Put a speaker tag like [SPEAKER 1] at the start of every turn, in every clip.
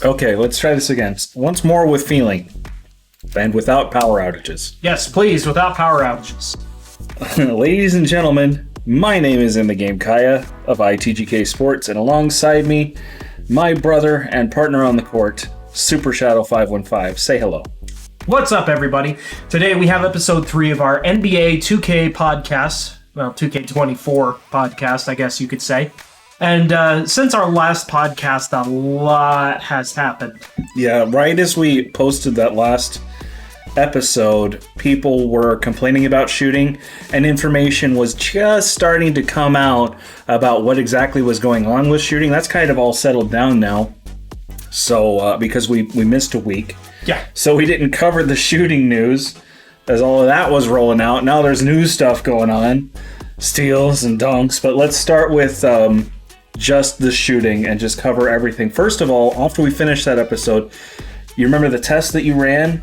[SPEAKER 1] Okay, let's try this again. Once more with feeling. And without power outages.
[SPEAKER 2] Yes, please, without power outages.
[SPEAKER 1] Ladies and gentlemen, my name is In the Game Kaya of ITGK Sports, and alongside me, my brother and partner on the court, Super Shadow 515. Say hello.
[SPEAKER 2] What's up, everybody? Today we have episode 3 of our NBA 2K podcast. Well, 2K24 podcast, I guess you could say. And since our last podcast, a lot has happened.
[SPEAKER 1] Yeah, right as we posted that last episode, people were complaining about shooting, and information was just starting to come out about what exactly was going on with shooting. That's kind of all settled down now. So, because we missed a week.
[SPEAKER 2] Yeah.
[SPEAKER 1] So we didn't cover the shooting news as all of that was rolling out. Now there's new stuff going on. Steals and dunks. But let's start with just the shooting and just cover everything. First of all, after we finish that episode, you remember the test that you ran?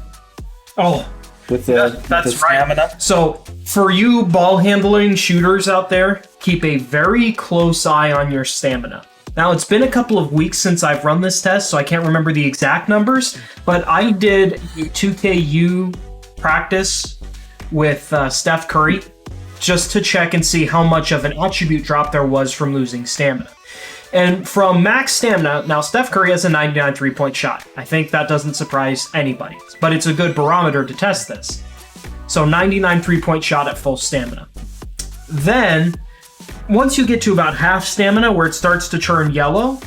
[SPEAKER 2] Oh,
[SPEAKER 1] with the stamina?
[SPEAKER 2] Right. So for you ball handling shooters out there, keep a very close eye on your stamina. Now, it's been a couple of weeks since I've run this test, so I can't remember the exact numbers, but I did a 2KU practice with Steph Curry just to check and see how much of an attribute drop there was from losing stamina. And from max stamina, now Steph Curry has a 99 three-point shot. I think that doesn't surprise anybody, but it's a good barometer to test this. So 99 three-point shot at full stamina. Then, once you get to about half stamina where it starts to turn yellow,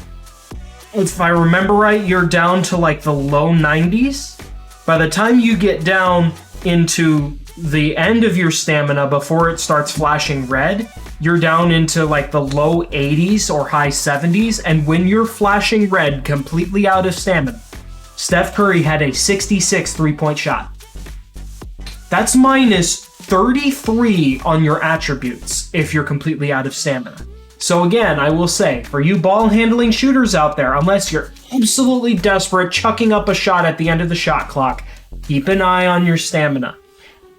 [SPEAKER 2] if I remember right, you're down to like the low 90s. By the time you get down into the end of your stamina before it starts flashing red, you're down into like the low 80s or high 70s. And when you're flashing red completely out of stamina, Steph Curry had a 66 three-point shot. That's minus 33 on your attributes if you're completely out of stamina. So again, I will say, for you ball handling shooters out there, unless you're absolutely desperate, chucking up a shot at the end of the shot clock, keep an eye on your stamina.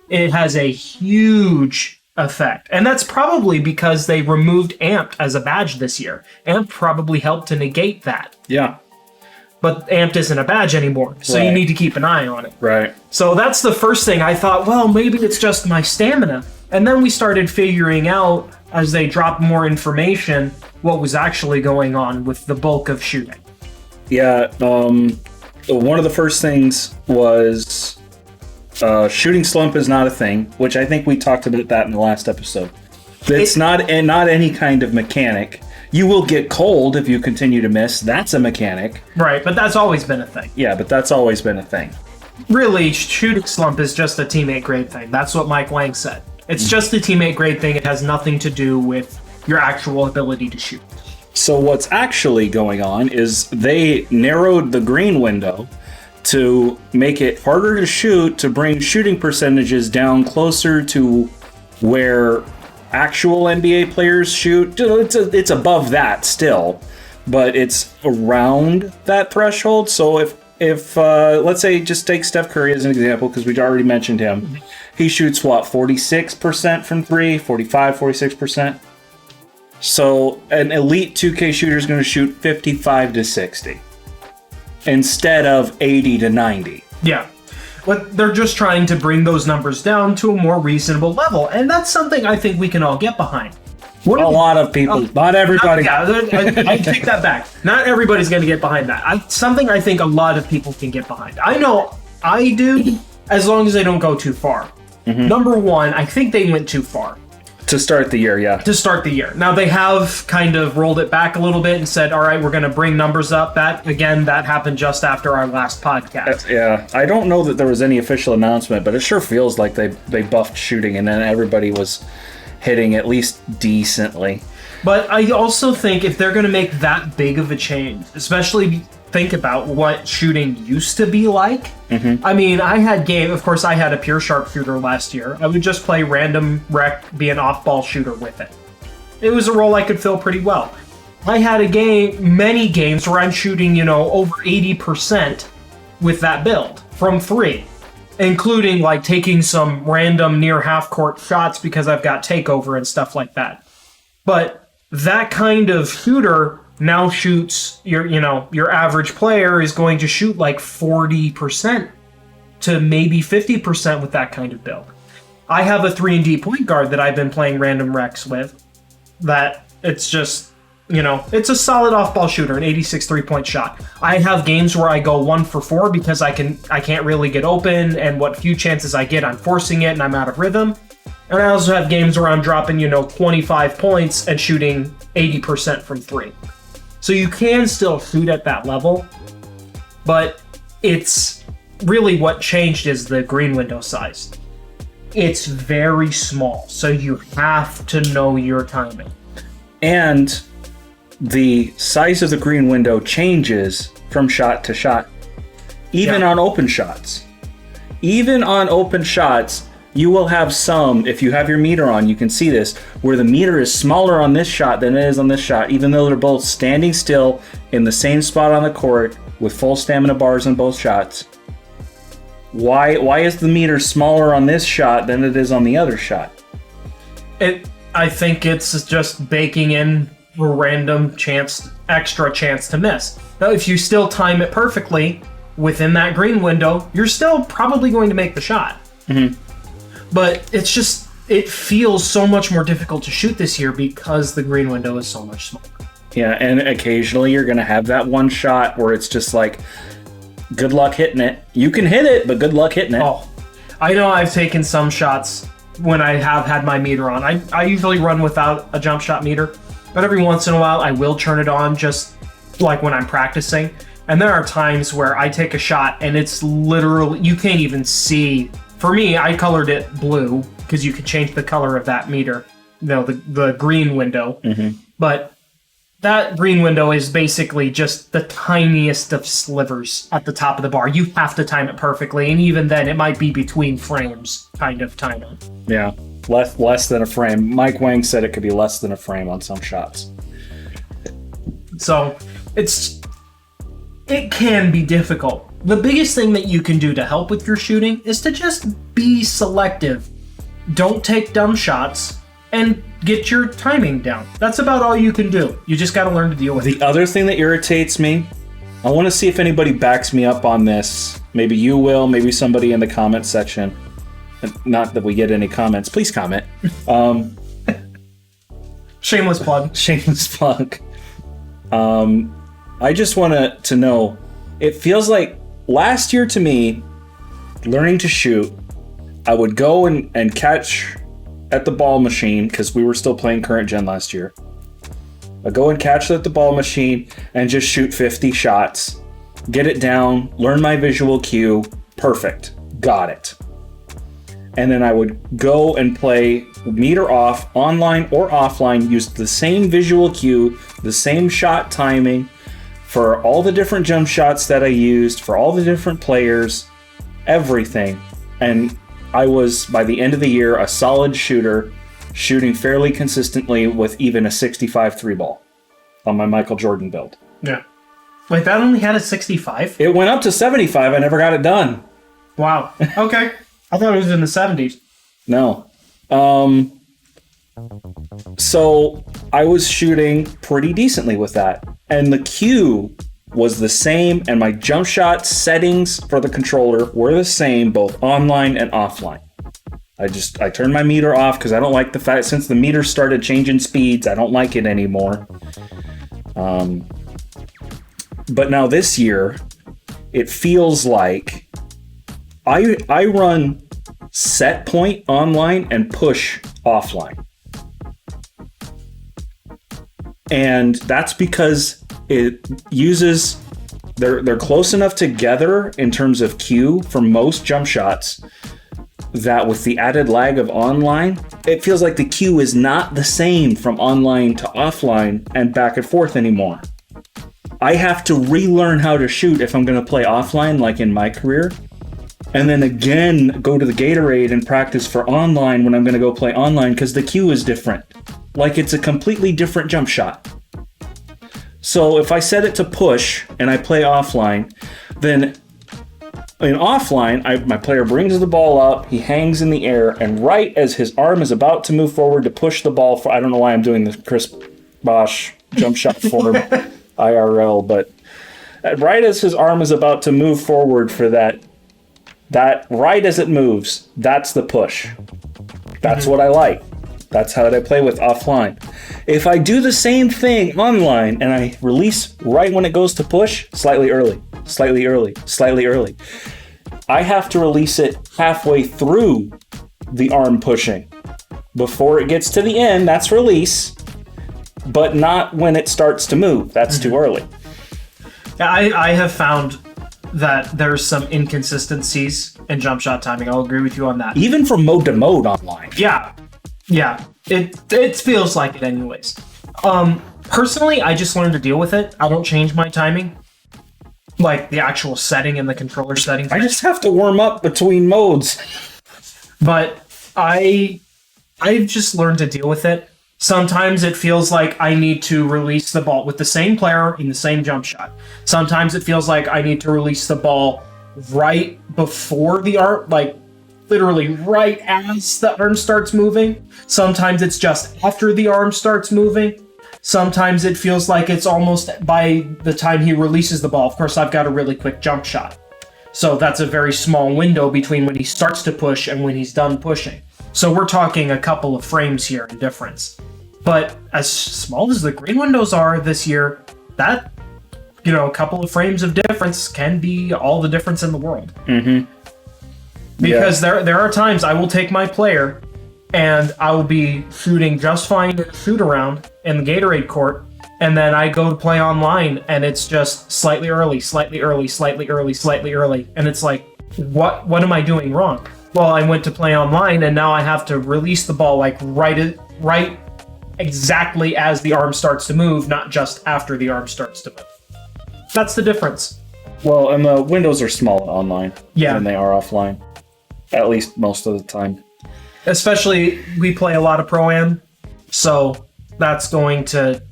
[SPEAKER 2] It has a huge effect. And that's probably because they removed Amped as a badge this year. Amped probably helped to negate that.
[SPEAKER 1] Yeah.
[SPEAKER 2] But Amped isn't a badge anymore, so You need to keep an eye on it.
[SPEAKER 1] Right.
[SPEAKER 2] So that's the first thing. I thought, well, maybe it's just my stamina. And then we started figuring out, as they dropped more information, what was actually going on with the bulk of shooting.
[SPEAKER 1] Yeah, one of the first things was shooting slump is not a thing, which I think we talked about that in the last episode. It's not any kind of mechanic. You will get cold if you continue to miss. That's a mechanic.
[SPEAKER 2] Right, but that's always been a thing.
[SPEAKER 1] Yeah, but that's always been a thing.
[SPEAKER 2] Really, shooting slump is just a teammate grade thing. That's what Mike Lang said. It's just a teammate grade thing. It has nothing to do with your actual ability to shoot.
[SPEAKER 1] So what's actually going on is they narrowed the green window to make it harder to shoot, to bring shooting percentages down closer to where actual NBA players shoot. It's above that still, but it's around that threshold. So if let's say, just take Steph Curry as an example, because we already mentioned him. He shoots, 46% from 3, 46%. So an elite 2K shooter is going to shoot 55 to 60 instead of 80 to 90.
[SPEAKER 2] Yeah. But they're just trying to bring those numbers down to a more reasonable level. And that's something I think we can all get behind.
[SPEAKER 1] A lot of people, not everybody.
[SPEAKER 2] I take that back. Not everybody's going to get behind that. Something I think a lot of people can get behind. I know I do, as long as they don't go too far. Mm-hmm. Number one, I think they went too far.
[SPEAKER 1] To start the year, yeah.
[SPEAKER 2] To start the year. Now, they have kind of rolled it back a little bit and said, all right, we're going to bring numbers up. That happened just after our last podcast.
[SPEAKER 1] Yeah. I don't know that there was any official announcement, but it sure feels like they buffed shooting and then everybody was hitting at least decently.
[SPEAKER 2] But I also think if they're going to make that big of a change, especially think about what shooting used to be like. Mm-hmm. I mean, I had a pure sharpshooter last year. I would just play random rec, be an off-ball shooter with it. It was a role I could fill pretty well. I had many games where I'm shooting, over 80% with that build from 3, including like taking some random near half-court shots because I've got takeover and stuff like that. But that kind of shooter now shoots your average player is going to shoot like 40% to maybe 50% with that kind of build. I have a 3-and-D point guard that I've been playing random recs with that it's just, it's a solid off-ball shooter, an 86 3-point shot. I have games where I go 1 for 4 because I can't really get open, and what few chances I get, I'm forcing it and I'm out of rhythm. And I also have games where I'm dropping, 25 points and shooting 80% from 3. So you can still shoot at that level, but it's really what changed is the green window size. It's very small, so you have to know your timing.
[SPEAKER 1] And the size of the green window changes from shot to shot, even on open shots. Even on open shots, you will have some, if you have your meter on, you can see this, where the meter is smaller on this shot than it is on this shot, even though they're both standing still in the same spot on the court with full stamina bars on both shots. Why is the meter smaller on this shot than it is on the other shot?
[SPEAKER 2] I think it's just baking in a random extra chance to miss. Now, if you still time it perfectly within that green window, you're still probably going to make the shot.
[SPEAKER 1] Mm-hmm.
[SPEAKER 2] But it feels so much more difficult to shoot this year because the green window is so much smaller.
[SPEAKER 1] Yeah, and occasionally you're going to have that one shot where it's just like, good luck hitting it. You can hit it, but good luck hitting it.
[SPEAKER 2] Oh, I know I've taken some shots when I have had my meter on. I usually run without a jump shot meter, but every once in a while I will turn it on just like when I'm practicing. And there are times where I take a shot and it's literally, you can't even see. For me, I colored it blue because you can change the color of that meter, the green window.
[SPEAKER 1] Mm-hmm.
[SPEAKER 2] But that green window is basically just the tiniest of slivers at the top of the bar. You have to time it perfectly, and even then, it might be between frames kind of timing.
[SPEAKER 1] Yeah, less than a frame. Mike Wang said it could be less than a frame on some shots.
[SPEAKER 2] So, it can be difficult. The biggest thing that you can do to help with your shooting is to just be selective. Don't take dumb shots, and get your timing down. That's about all you can do. You just got to learn to deal with it.
[SPEAKER 1] The other thing that irritates me, I want to see if anybody backs me up on this. Maybe you will, maybe somebody in the comment section. Not that we get any comments. Please comment.
[SPEAKER 2] Shameless plug.
[SPEAKER 1] Shameless plug. I just want to know, it feels like last year to me, learning to shoot, I would go and catch at the ball machine, because we were still playing current gen last year. I go and catch at the ball machine and just shoot 50 shots, get it down, learn my visual cue, perfect, got it. And then I would go and play meter off, online or offline, use the same visual cue, the same shot timing for all the different jump shots that I used, for all the different players, everything. And I was, by the end of the year, a solid shooter, shooting fairly consistently with even a 65 3-ball on my Michael Jordan build.
[SPEAKER 2] Yeah. Wait, that only had a 65?
[SPEAKER 1] It went up to 75. I never got it done.
[SPEAKER 2] Wow. Okay. I thought it was in the 70s.
[SPEAKER 1] No. So I was shooting pretty decently with that. And the cue was the same, and my jump shot settings for the controller were the same, both online and offline. I turned my meter off because I don't like the fact, since the meter started changing speeds, I don't like it anymore. But now this year, it feels like I run set point online and push offline. And that's because it uses, they're close enough together in terms of cue for most jump shots that with the added lag of online, it feels like the cue is not the same from online to offline and back and forth anymore. I have to relearn how to shoot if I'm going to play offline like in my career, and then again go to the Gatorade and practice for online when I'm going to go play online because the cue is different. Like it's a completely different jump shot. So if I set it to push and I play offline, then in offline, my player brings the ball up, he hangs in the air, and right as his arm is about to move forward to push the ball, I don't know why I'm doing the Chris Bosh jump shot form IRL, but right as his arm is about to move forward for that right as it moves, that's the push. That's what I like. That's how I play with offline. If I do the same thing online and I release right when it goes to push, slightly early, slightly early, slightly early, I have to release it halfway through the arm pushing. Before it gets to the end, that's release, but not when it starts to move. That's too early.
[SPEAKER 2] I have found that there's some inconsistencies in jump shot timing. I'll agree with you on that.
[SPEAKER 1] Even from mode to mode online.
[SPEAKER 2] Yeah. It feels like it anyways. Personally, I just learned to deal with it. I don't change my timing. Like the actual setting in the controller settings.
[SPEAKER 1] I just have to warm up between modes.
[SPEAKER 2] But I've just learned to deal with it. Sometimes it feels like I need to release the ball with the same player in the same jump shot. Sometimes it feels like I need to release the ball right before the arm, like literally right as the arm starts moving. Sometimes it's just after the arm starts moving. Sometimes it feels like it's almost by the time he releases the ball. Of course, I've got a really quick jump shot. So that's a very small window between when he starts to push and when he's done pushing. So we're talking a couple of frames here in difference. But as small as the green windows are this year, that, a couple of frames of difference can be all the difference in the world.
[SPEAKER 1] Mm-hmm.
[SPEAKER 2] Because there are times I will take my player and I will be shooting just fine in a shoot around in the Gatorade court, and then I go to play online and it's just slightly early, slightly early, slightly early, slightly early. And it's like, what am I doing wrong? Well, I went to play online and now I have to release the ball like right exactly as the arm starts to move, not just after the arm starts to move. That's the difference.
[SPEAKER 1] Well, and the windows are smaller online
[SPEAKER 2] than
[SPEAKER 1] they are offline. At least most of the time.
[SPEAKER 2] Especially, we play a lot of Pro-Am, so that's going to...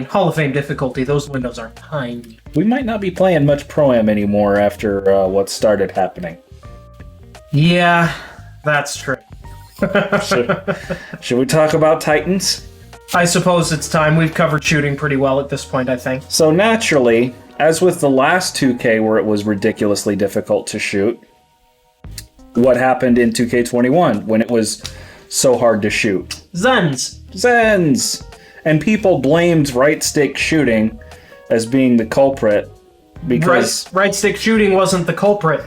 [SPEAKER 2] Hall of Fame difficulty, those windows are tiny.
[SPEAKER 1] We might not be playing much Pro-Am anymore after what started happening.
[SPEAKER 2] Yeah, that's true.
[SPEAKER 1] Should we talk about Titans?
[SPEAKER 2] I suppose it's time. We've covered shooting pretty well at this point, I think.
[SPEAKER 1] So naturally, as with the last 2K where it was ridiculously difficult to shoot, what happened in 2K21 when it was so hard to shoot? Zens! And people blamed right stick shooting as being the culprit because...
[SPEAKER 2] Right stick shooting wasn't the culprit.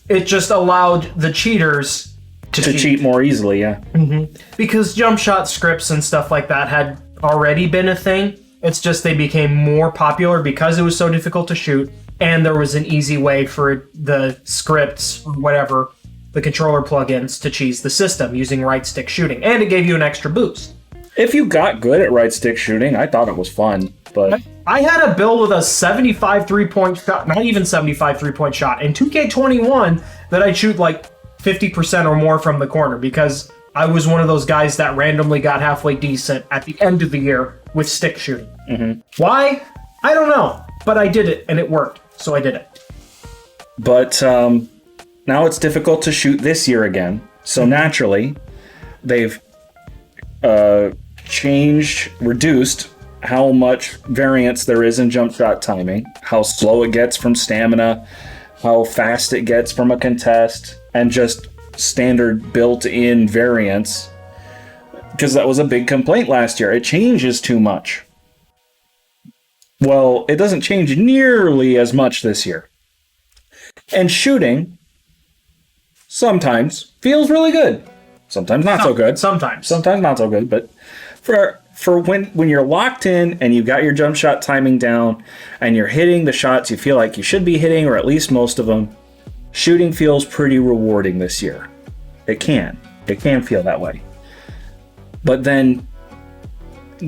[SPEAKER 2] It just allowed the cheaters to
[SPEAKER 1] cheat more easily, yeah.
[SPEAKER 2] Mm-hmm. Because jump shot scripts and stuff like that had already been a thing. It's just they became more popular because it was so difficult to shoot, and there was an easy way for the scripts or whatever, the controller plugins, to cheese the system using right stick shooting, and it gave you an extra boost.
[SPEAKER 1] If you got good at right stick shooting, I thought it was fun, but...
[SPEAKER 2] I had a build with a 75 3-point shot, not even 75 3-point shot, in 2K21 that I'd shoot like 50% or more from the corner because I was one of those guys that randomly got halfway decent at the end of the year with stick shooting.
[SPEAKER 1] Mm-hmm.
[SPEAKER 2] Why? I don't know, but I did it and it worked, so I did it.
[SPEAKER 1] But now it's difficult to shoot this year again, so naturally they've reduced how much variance there is in jump shot timing, how slow it gets from stamina, how fast it gets from a contest, and just standard built-in variance. Because that was a big complaint last year. It changes too much. Well, it doesn't change nearly as much this year. And shooting sometimes feels really good. Sometimes not so good.
[SPEAKER 2] Sometimes
[SPEAKER 1] not so good, but for when you're locked in and you've got your jump shot timing down and you're hitting the shots you feel like you should be hitting, or at least most of them, shooting feels pretty rewarding this year. It can feel that way. But then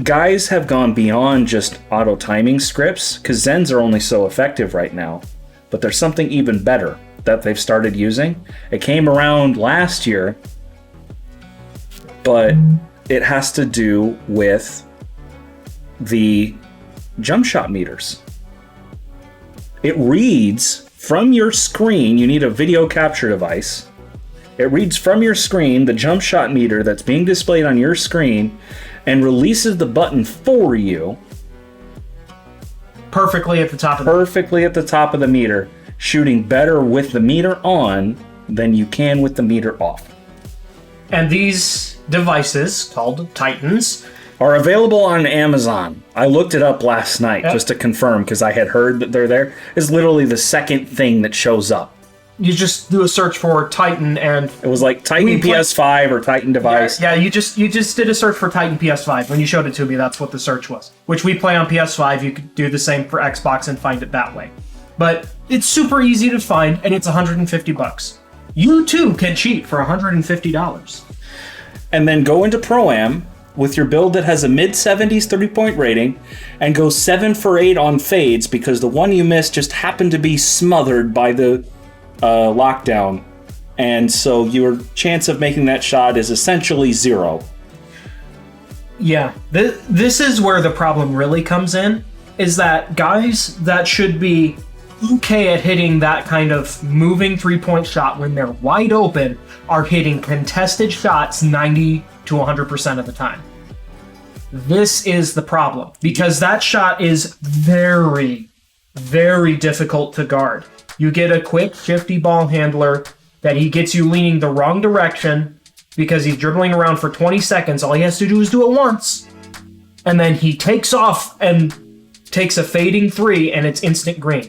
[SPEAKER 1] guys have gone beyond just auto timing scripts, because Zens are only so effective right now. But there's something even better that they've started using. It came around last year, but it has to do with the jump shot meters. It reads from your screen. You need a video capture device. It reads from your screen the jump shot meter that's being displayed on your screen, and releases the button for you
[SPEAKER 2] Perfectly at the top of
[SPEAKER 1] perfectly at the top of the meter, shooting better with the meter on than you can with the meter off.
[SPEAKER 2] And these devices, called Titans,
[SPEAKER 1] are available on Amazon. I looked it up last night just to confirm because I had heard that they're there. It's literally the second thing that shows up.
[SPEAKER 2] You just do a search for Titan and
[SPEAKER 1] it was like Titan PS5 or Titan device.
[SPEAKER 2] Yeah, you just did a search for Titan PS5. When you showed it to me, that's what the search was. Which we play on PS5. You could do the same for Xbox and find it that way. But it's super easy to find, and it's $150. You too can cheat for $150.
[SPEAKER 1] And then go into Pro-Am with your build that has a mid-70s 30-point rating and go 7 for 8 on fades because the one you missed just happened to be smothered by the lockdown. And so your chance of making that shot is essentially 0.
[SPEAKER 2] Yeah, this is where the problem really comes in, is that guys that should be okay at hitting that kind of moving 3-point shot when they're wide open are hitting contested shots 90 to 100% of the time. This is the problem, because that shot is very, very difficult to guard. You get a quick, shifty ball handler that he gets you leaning the wrong direction because he's dribbling around for 20 seconds. All he has to do is do it once. And then he takes off and takes a fading 3, and it's instant green.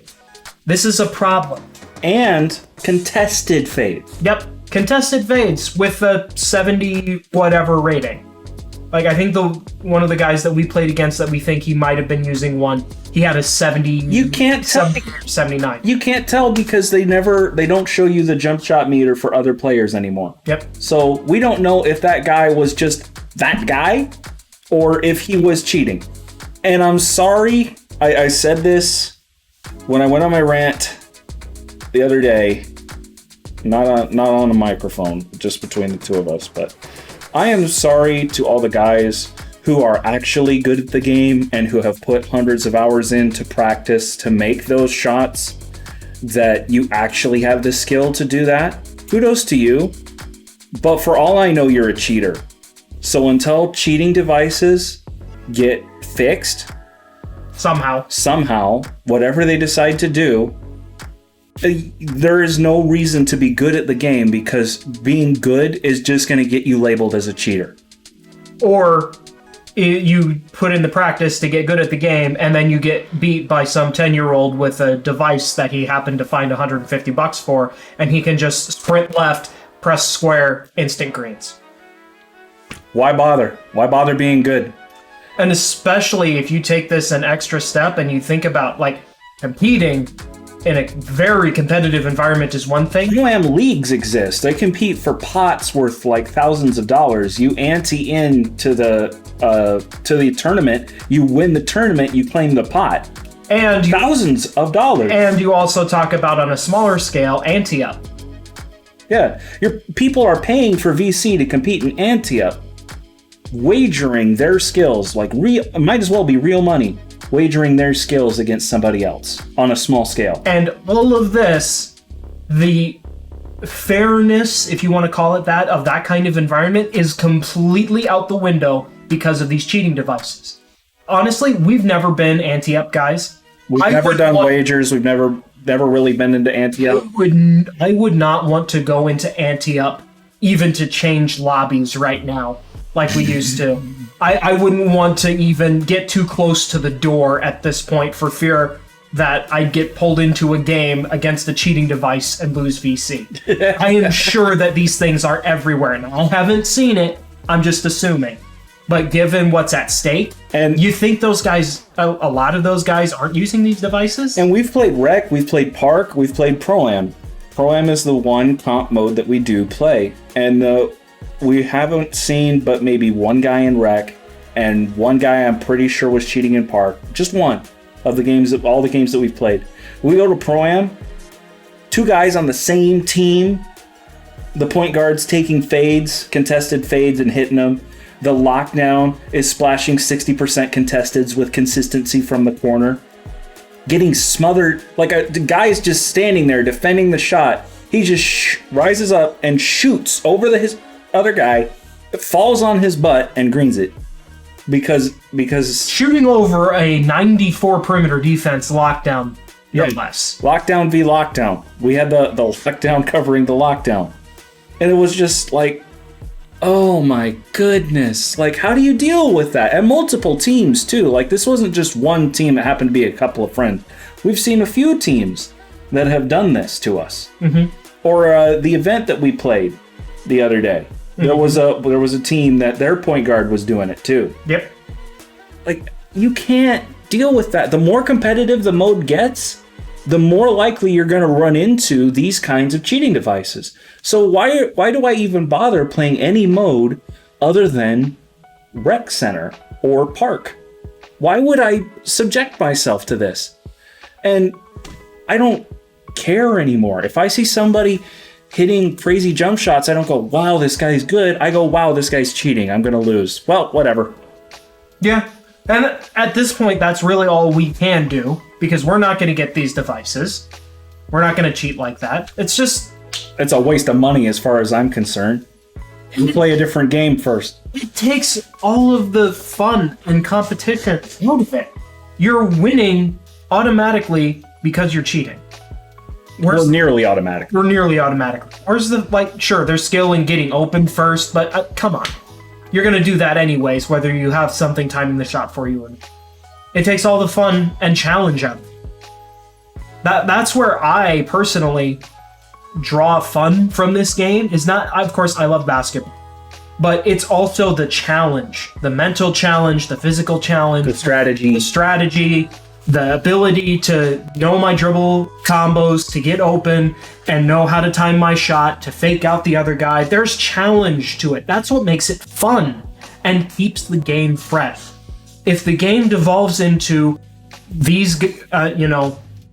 [SPEAKER 2] This is a problem.
[SPEAKER 1] And contested fades.
[SPEAKER 2] Yep, contested fades with a 70 whatever rating. Like, I think one of the guys that we played against that we think he might have been using one, he had a 70.
[SPEAKER 1] You can't tell.
[SPEAKER 2] 79.
[SPEAKER 1] You can't tell because they don't show you the jump shot meter for other players anymore.
[SPEAKER 2] Yep.
[SPEAKER 1] So we don't know if that guy was just that guy or if he was cheating. And I'm sorry, I said this when I went on my rant the other day, not on a microphone, just between the two of us, but I am sorry to all the guys who are actually good at the game and who have put hundreds of hours into practice to make those shots, that you actually have the skill to do that. Kudos to you. But for all I know, you're a cheater. So until cheating devices get fixed, somehow, whatever they decide to do, there is no reason to be good at the game, because being good is just going to get you labeled as a cheater.
[SPEAKER 2] Or you put in the practice to get good at the game, and then you get beat by some 10-year-old with a device that he happened to find $150 for, and he can just sprint left, press square, instant greens.
[SPEAKER 1] Why bother? Why bother being good?
[SPEAKER 2] And especially if you take this an extra step and you think about, like, competing in a very competitive environment is one thing.
[SPEAKER 1] Pro-Am leagues exist. They compete for pots worth like thousands of dollars. You ante in to the tournament. You win the tournament. You claim the pot.
[SPEAKER 2] And
[SPEAKER 1] thousands of dollars.
[SPEAKER 2] And you also talk about, on a smaller scale, ante up.
[SPEAKER 1] Yeah, your people are paying for VC to compete in ante up, wagering their skills, like might as well be real money, wagering their skills against somebody else on a small scale.
[SPEAKER 2] And all of this, the fairness, if you want to call it that, of that kind of environment is completely out the window because of these cheating devices. Honestly, we've never been ante-up guys.
[SPEAKER 1] We've never done wagers. We've never really been into ante-up.
[SPEAKER 2] I would not want to go into ante-up even to change lobbies right now like we used to. I wouldn't want to even get too close to the door at this point for fear that I'd get pulled into a game against a cheating device and lose VC. I am sure that these things are everywhere now. I haven't seen it. I'm just assuming. But given what's at stake, and you think those guys, a lot of those guys aren't using these devices?
[SPEAKER 1] And we've played Rec, we've played Park, we've played Pro-Am. Pro-Am is the one comp mode that we do play. And we haven't seen but maybe one guy in Rec and one guy I'm pretty sure was cheating in Park. Just one of the games, all the games that we've played. We go to Pro-Am, 2 guys on the same team, the point guard's taking fades, contested fades, and hitting them. The lockdown is splashing 60% contesteds with consistency from the corner. Getting smothered, like the guy's just standing there defending the shot. He just rises up and shoots over his other guy, falls on his butt, and greens it. because
[SPEAKER 2] shooting over a 94 perimeter defense lockdown, no
[SPEAKER 1] Yeah.
[SPEAKER 2] less.
[SPEAKER 1] lockdown v lockdown. We had the lockdown covering the lockdown. And it was just like, oh my goodness. Like, how do you deal with that? And multiple teams too. Like, this wasn't just one team that happened to be a couple of friends. We've seen a few teams that have done this to us.
[SPEAKER 2] Mm-hmm.
[SPEAKER 1] Or the event that we played the other day.
[SPEAKER 2] Mm-hmm.
[SPEAKER 1] There was a team that their point guard was doing it too.
[SPEAKER 2] Yep.
[SPEAKER 1] Like, you can't deal with that. The more competitive the mode gets, the more likely you're going to run into these kinds of cheating devices. So why do I even bother playing any mode other than Rec Center or Park? Why would I subject myself to this? And I don't care anymore. If I see somebody hitting crazy jump shots, I don't go, wow, this guy's good. I go, wow, this guy's cheating. I'm going to lose. Well, whatever.
[SPEAKER 2] Yeah. And at this point, that's really all we can do, because we're not going to get these devices. We're not going to cheat like that.
[SPEAKER 1] It's a waste of money as far as I'm concerned. You play a different game first.
[SPEAKER 2] It takes all of the fun and competition out of it. You're winning automatically because you're cheating.
[SPEAKER 1] We're nearly automatic.
[SPEAKER 2] We're nearly automatic. Where's sure, there's skill in getting open first, but come on. You're going to do that anyways, whether you have something timing the shot for you or not. It takes all the fun and challenge out of it. That's where I personally draw fun from this game. Is not, of course, I love basketball, but it's also the challenge, the mental challenge, the physical challenge,
[SPEAKER 1] The strategy.
[SPEAKER 2] the ability to know my dribble combos, to get open and know how to time my shot, to fake out the other guy. There's challenge to it. That's what makes it fun and keeps the game fresh. If the game devolves into these,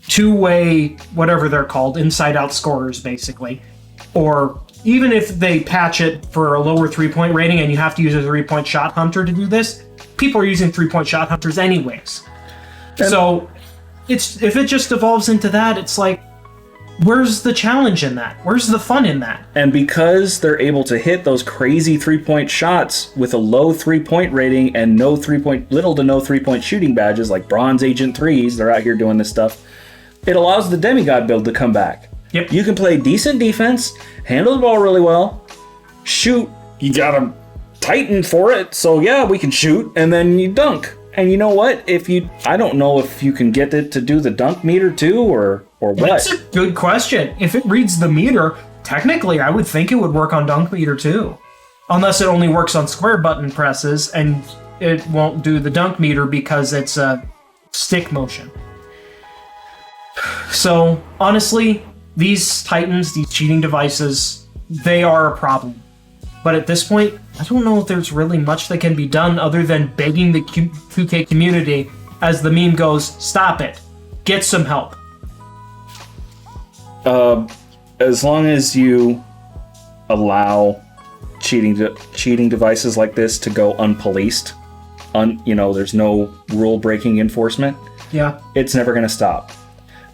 [SPEAKER 2] two-way, whatever they're called, inside-out scorers, basically, or even if they patch it for a lower three-point rating and you have to use a three-point shot hunter to do this, people are using three-point shot hunters anyways. So if it just evolves into that, it's like, where's the challenge in that? Where's the fun in that?
[SPEAKER 1] And because they're able to hit those crazy three-point shots with a low three-point rating and little to no three-point shooting badges, like Bronze Agent 3s, they're out here doing this stuff, it allows the demigod build to come back.
[SPEAKER 2] Yep.
[SPEAKER 1] You can play decent defense, handle the ball really well, shoot, you got a Titan for it, so yeah, we can shoot, and then you dunk. And you know what? I don't know if you can get it to do the dunk meter too, or what.
[SPEAKER 2] That's a good question. If it reads the meter, technically I would think it would work on dunk meter too. Unless it only works on square button presses and it won't do the dunk meter because it's a stick motion. So honestly, these Titans, these cheating devices, they are a problem. But at this point, I don't know if there's really much that can be done other than begging the 2K community, as the meme goes, stop it. Get some help.
[SPEAKER 1] As long as you allow cheating devices like this to go unpoliced, there's no rule-breaking enforcement,
[SPEAKER 2] Yeah.
[SPEAKER 1] it's never going to stop.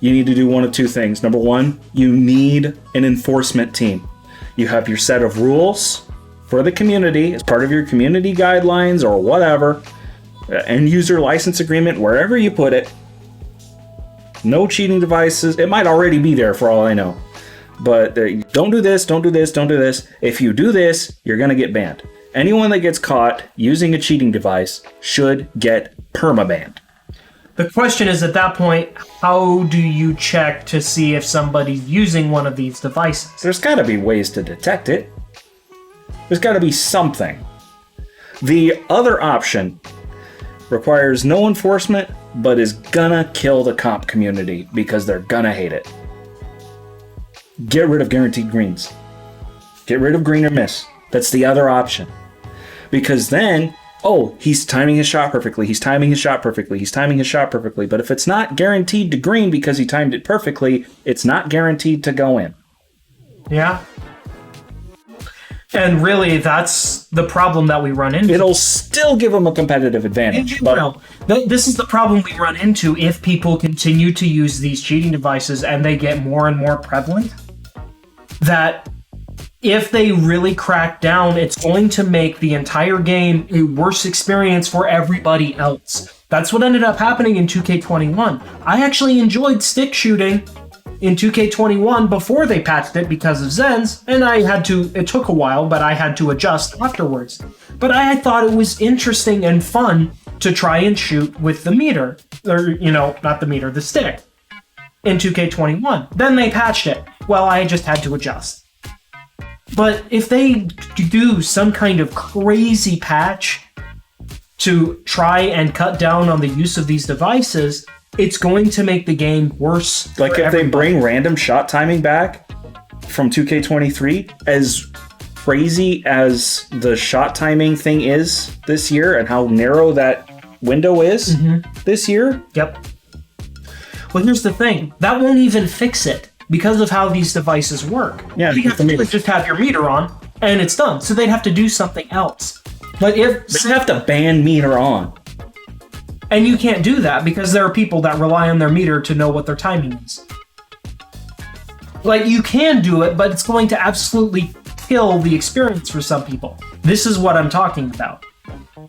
[SPEAKER 1] You need to do one of two things. Number one, you need an enforcement team. You have your set of rules for the community as part of your community guidelines or whatever, end user license agreement, wherever you put it. No cheating devices. It might already be there for all I know. But don't do this, don't do this, don't do this. If you do this, you're going to get banned. Anyone that gets caught using a cheating device should get permabanned.
[SPEAKER 2] The question is, at that point, how do you check to see if somebody's using one of these devices?
[SPEAKER 1] There's got to be ways to detect it. There's got to be something. The other option requires no enforcement, but is gonna kill the comp community because they're gonna hate it. Get rid of guaranteed greens. Get rid of green or miss. That's the other option. Because then, he's timing his shot perfectly. He's timing his shot perfectly. He's timing his shot perfectly. But if it's not guaranteed to green because he timed it perfectly, it's not guaranteed to go in.
[SPEAKER 2] Yeah. And really, that's the problem that we run into.
[SPEAKER 1] It'll still give him a competitive advantage.
[SPEAKER 2] This is the problem we run into if people continue to use these cheating devices and they get more and more prevalent. That if they really crack down, it's going to make the entire game a worse experience for everybody else. That's what ended up happening in 2K21. I actually enjoyed stick shooting in 2K21 before they patched it because of Zens, and it took a while, but I had to adjust afterwards. But I thought it was interesting and fun to try and shoot with the meter, or, not the meter, the stick, in 2K21. Then they patched it. Well, I just had to adjust. But if they do some kind of crazy patch to try and cut down on the use of these devices, it's going to make the game worse.
[SPEAKER 1] Like if they bring random shot timing back from 2K23, as crazy as the shot timing thing is this year and how narrow that window is this year.
[SPEAKER 2] Yep. Well, here's the thing. That won't even fix it because of how these devices work.
[SPEAKER 1] Yeah,
[SPEAKER 2] you have to just have your meter on and it's done. So they'd have to do something else. But if
[SPEAKER 1] they have to ban meter on.
[SPEAKER 2] And you can't do that because there are people that rely on their meter to know what their timing is. Like, you can do it, but it's going to absolutely kill the experience for some people. This is what I'm talking about.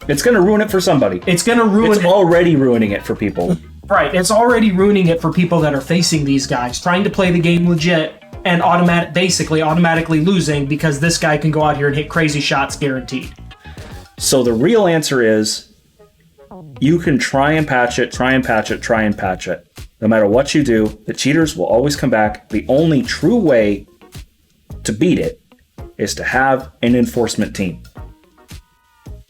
[SPEAKER 1] It's going to ruin it for somebody.
[SPEAKER 2] It's going to ruin it.
[SPEAKER 1] It's already ruining it for people.
[SPEAKER 2] Right, it's already ruining it for people that are facing these guys, trying to play the game legit and basically automatically losing because this guy can go out here and hit crazy shots guaranteed.
[SPEAKER 1] So the real answer is, you can try and patch it. No matter what you do, the cheaters will always come back. The only true way to beat it is to have an enforcement team.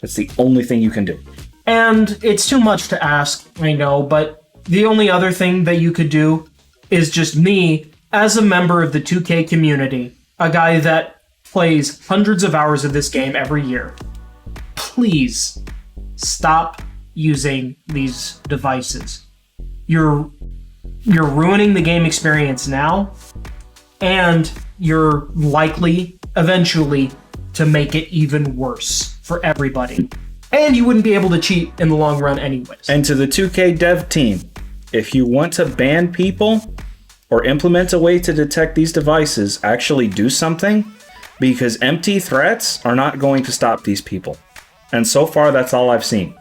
[SPEAKER 1] That's the only thing you can do.
[SPEAKER 2] And it's too much to ask, I know, but the only other thing that you could do is just me, as a member of the 2K community, a guy that plays hundreds of hours of this game every year. Please stop using these devices. You're ruining the game experience now, and you're likely eventually to make it even worse for everybody. And you wouldn't be able to cheat in the long run anyways.
[SPEAKER 1] And to the 2K dev team, if you want to ban people or implement a way to detect these devices, actually do something, because empty threats are not going to stop these people. And so far, that's all I've seen.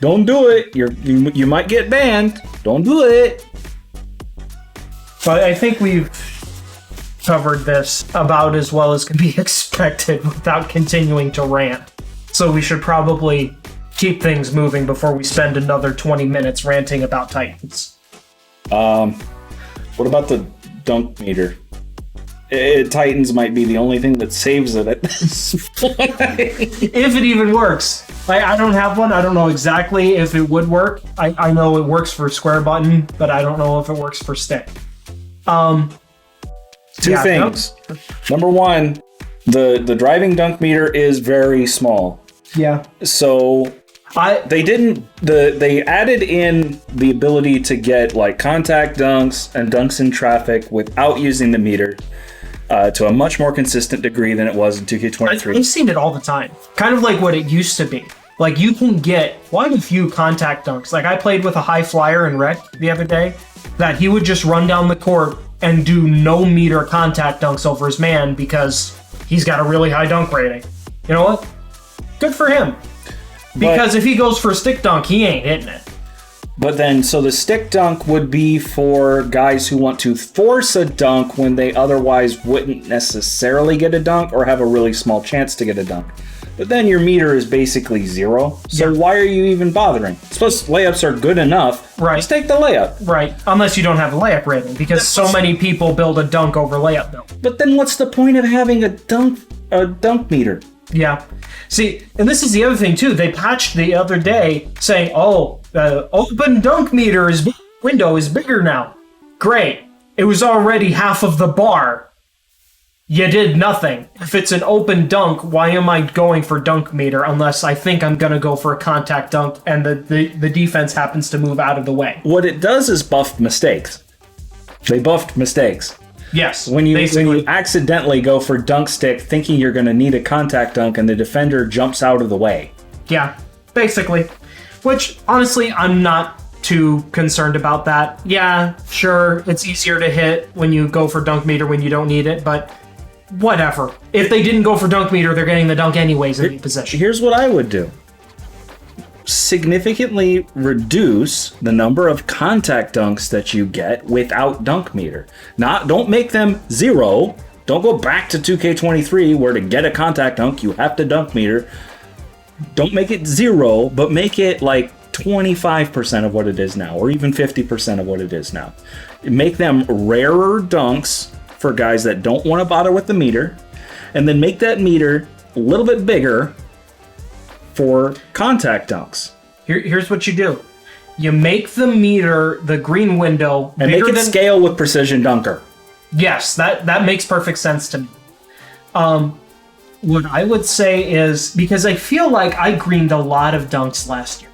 [SPEAKER 1] Don't do it. You might get banned. Don't do it.
[SPEAKER 2] But I think we've covered this about as well as can be expected without continuing to rant. So we should probably keep things moving before we spend another 20 minutes ranting about Titans.
[SPEAKER 1] What about the dunk meter? Titans might be the only thing that saves it at this point.
[SPEAKER 2] If it even works. I don't have one. I don't know exactly if it would work. I know it works for square button, but I don't know if it works for stick.
[SPEAKER 1] Two things. Number one, the driving dunk meter is very small.
[SPEAKER 2] Yeah.
[SPEAKER 1] So they added in the ability to get like contact dunks and dunks in traffic without using the meter. To a much more consistent degree than it was in 2K23.
[SPEAKER 2] I've seen it all the time. Kind of like what it used to be. Like, you can get quite a few contact dunks. Like, I played with a high flyer in Rec the other day, that he would just run down the court and do no meter contact dunks over his man because he's got a really high dunk rating. You know what? Good for him. Because if he goes for a stick dunk, he ain't hitting it.
[SPEAKER 1] But then, so the stick dunk would be for guys who want to force a dunk when they otherwise wouldn't necessarily get a dunk or have a really small chance to get a dunk. But then your meter is basically zero. So why are you even bothering? Suppose layups are good enough.
[SPEAKER 2] Right.
[SPEAKER 1] Just take the layup.
[SPEAKER 2] Right. Unless you don't have a layup rating, because so many people build a dunk over layup though.
[SPEAKER 1] But then what's the point of having a dunk meter?
[SPEAKER 2] Yeah. See, and this is the other thing too. They patched the other day saying, "Oh, the open dunk meter window is bigger now." Great. It was already half of the bar. You did nothing. If it's an open dunk, why am I going for dunk meter unless I think I'm going to go for a contact dunk and the defense happens to move out of the way?
[SPEAKER 1] What it does is buff mistakes. They buffed mistakes.
[SPEAKER 2] Yes.
[SPEAKER 1] When you accidentally go for dunk stick thinking you're going to need a contact dunk and the defender jumps out of the way.
[SPEAKER 2] Yeah, basically. Which, honestly, I'm not too concerned about that. Yeah, sure, it's easier to hit when you go for dunk meter when you don't need it, but whatever. If they didn't go for dunk meter, they're getting the dunk anyways in the possession.
[SPEAKER 1] Here's what I would do. Significantly reduce the number of contact dunks that you get without dunk meter. Don't make them 0. Don't go back to 2K23 where to get a contact dunk you have to dunk meter. Don't make it 0, but make it like 25% of what it is now, or even 50% of what it is now. Make them rarer dunks for guys that don't want to bother with the meter, and then make that meter a little bit bigger for contact dunks.
[SPEAKER 2] Here's what you do. You make the meter, the green window,
[SPEAKER 1] and make it scale with Precision Dunker.
[SPEAKER 2] Yes, that makes perfect sense to me. What I would say is, because I feel like I greened a lot of dunks last year.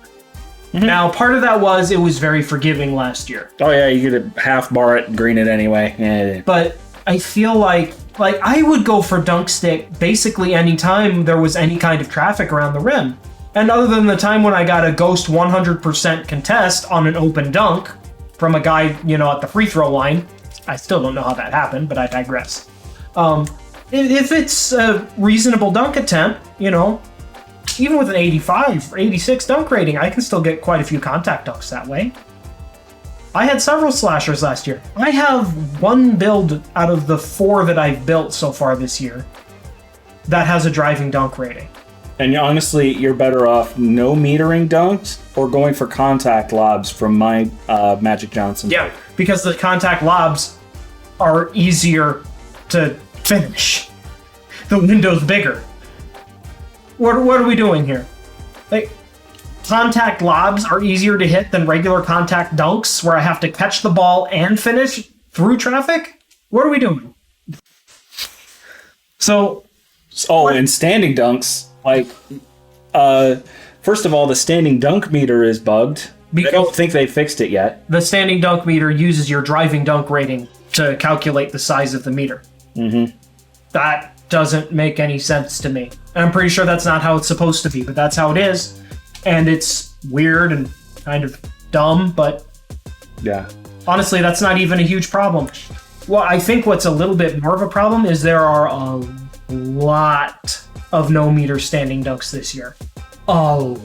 [SPEAKER 2] Mm-hmm. Now, part of that was it was very forgiving last year.
[SPEAKER 1] Oh yeah, you could half bar it and green it anyway. Yeah.
[SPEAKER 2] But I feel like I would go for dunk stick basically any time there was any kind of traffic around the rim. And other than the time when I got a ghost 100% contest on an open dunk from a guy, at the free throw line, I still don't know how that happened, but I digress. If it's a reasonable dunk attempt, even with an 85 or 86 dunk rating, I can still get quite a few contact dunks that way. I had several slashers last year. I have one build out of the 4 that I've built so far this year that has a driving dunk rating.
[SPEAKER 1] And honestly, you're better off no metering dunks or going for contact lobs from my Magic Johnson.
[SPEAKER 2] Yeah, because the contact lobs are easier to finish. The window's bigger. What are we doing here? Contact lobs are easier to hit than regular contact dunks where I have to catch the ball and finish through traffic? What are we doing?
[SPEAKER 1] And standing dunks, first of all, the standing dunk meter is bugged. I don't think they fixed it yet.
[SPEAKER 2] The standing dunk meter uses your driving dunk rating to calculate the size of the meter. Mm-hmm. That doesn't make any sense to me. And I'm pretty sure that's not how it's supposed to be, but that's how it is. And it's weird and kind of dumb, but
[SPEAKER 1] yeah,
[SPEAKER 2] honestly, that's not even a huge problem. Well, I think what's a little bit more of a problem is there are a lot of no meter standing dunks this year. Oh.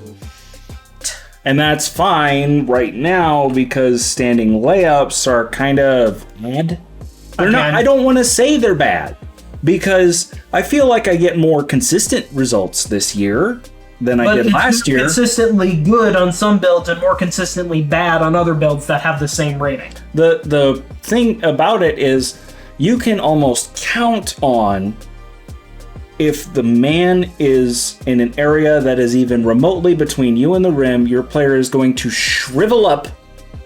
[SPEAKER 1] And that's fine right now because standing layups are kind of bad. I don't want to say they're bad because I feel like I get more consistent results this year than I did last year.
[SPEAKER 2] Consistently good on some builds and more consistently bad on other builds that have the same rating.
[SPEAKER 1] The thing about it is you can almost count on if the man is in an area that is even remotely between you and the rim, your player is going to shrivel up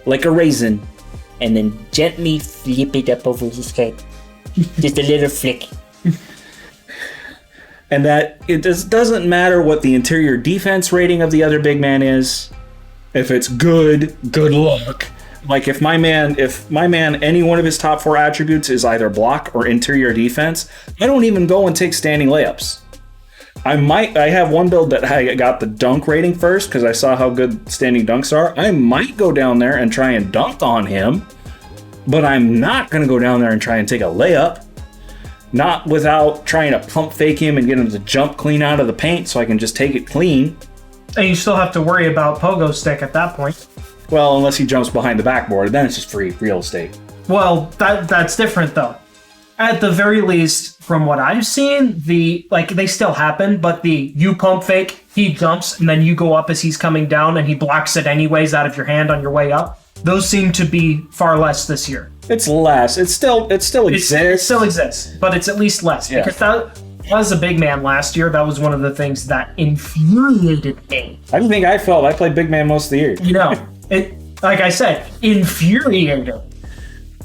[SPEAKER 1] like a raisin
[SPEAKER 3] and then gently flip it up over his head. Just a little flick.
[SPEAKER 1] And that it doesn't matter what the interior defense rating of the other big man is. If it's good luck. Like if my man, any one of his top 4 attributes is either block or interior defense, I don't even go and take standing layups. I have one build that I got the dunk rating first because I saw how good standing dunks are. I might go down there and try and dunk on him, but I'm not going to go down there and try and take a layup. Not without trying to pump fake him and get him to jump clean out of the paint so I can just take it clean.
[SPEAKER 2] And you still have to worry about pogo stick at that point.
[SPEAKER 1] Well, unless he jumps behind the backboard, then it's just free real estate.
[SPEAKER 2] Well, that's different though. At the very least, from what I've seen, they still happen, but you pump fake, he jumps, and then you go up as he's coming down, and he blocks it anyways out of your hand on your way up. Those seem to be far less this year.
[SPEAKER 1] It's less. It still exists.
[SPEAKER 2] It still exists, but it's at least less. Yeah. Because as a big man last year, that was one of the things that infuriated me.
[SPEAKER 1] I don't think I felt. I played big man most of the year.
[SPEAKER 2] It, like I said, infuriated.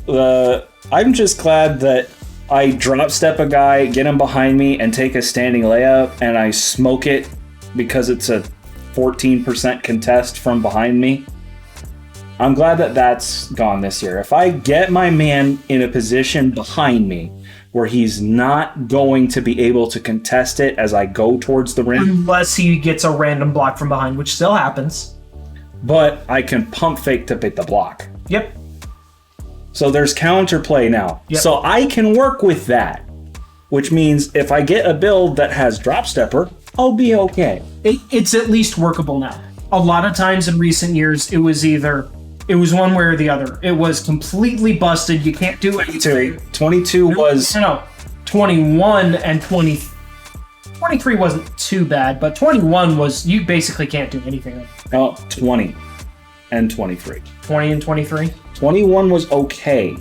[SPEAKER 1] I'm just glad that I drop step a guy, get him behind me, and take a standing layup, and I smoke it because it's a 14% contest from behind me. I'm glad that that's gone this year. If I get my man in a position behind me where he's not going to be able to contest it as I go towards the rim.
[SPEAKER 2] Unless he gets a random block from behind, which still happens.
[SPEAKER 1] But I can pump fake to pick the block.
[SPEAKER 2] Yep.
[SPEAKER 1] So there's counterplay now.
[SPEAKER 2] Yep.
[SPEAKER 1] So I can work with that. which means if I get a build that has drop stepper, I'll be okay.
[SPEAKER 2] It's at least workable now. A lot of times in recent years, it was one way or the other. It was completely busted. You can't do anything.
[SPEAKER 1] 22 was...
[SPEAKER 2] No. 21 and 20... 23 wasn't too bad, but 21 was... You basically can't do anything.
[SPEAKER 1] Oh, 20 and 23.
[SPEAKER 2] 20 and 23?
[SPEAKER 1] 21 was okay.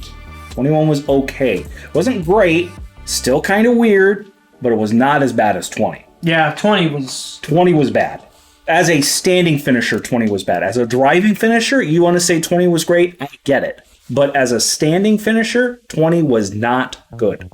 [SPEAKER 1] 21 was okay. Wasn't great. Still kind of weird, but it was not as bad as 20.
[SPEAKER 2] Yeah, 20 was...
[SPEAKER 1] 20 was bad. As a standing finisher, 20 was bad. As a driving finisher, you want to say 20 was great? I get it. But as a standing finisher, 20 was not good.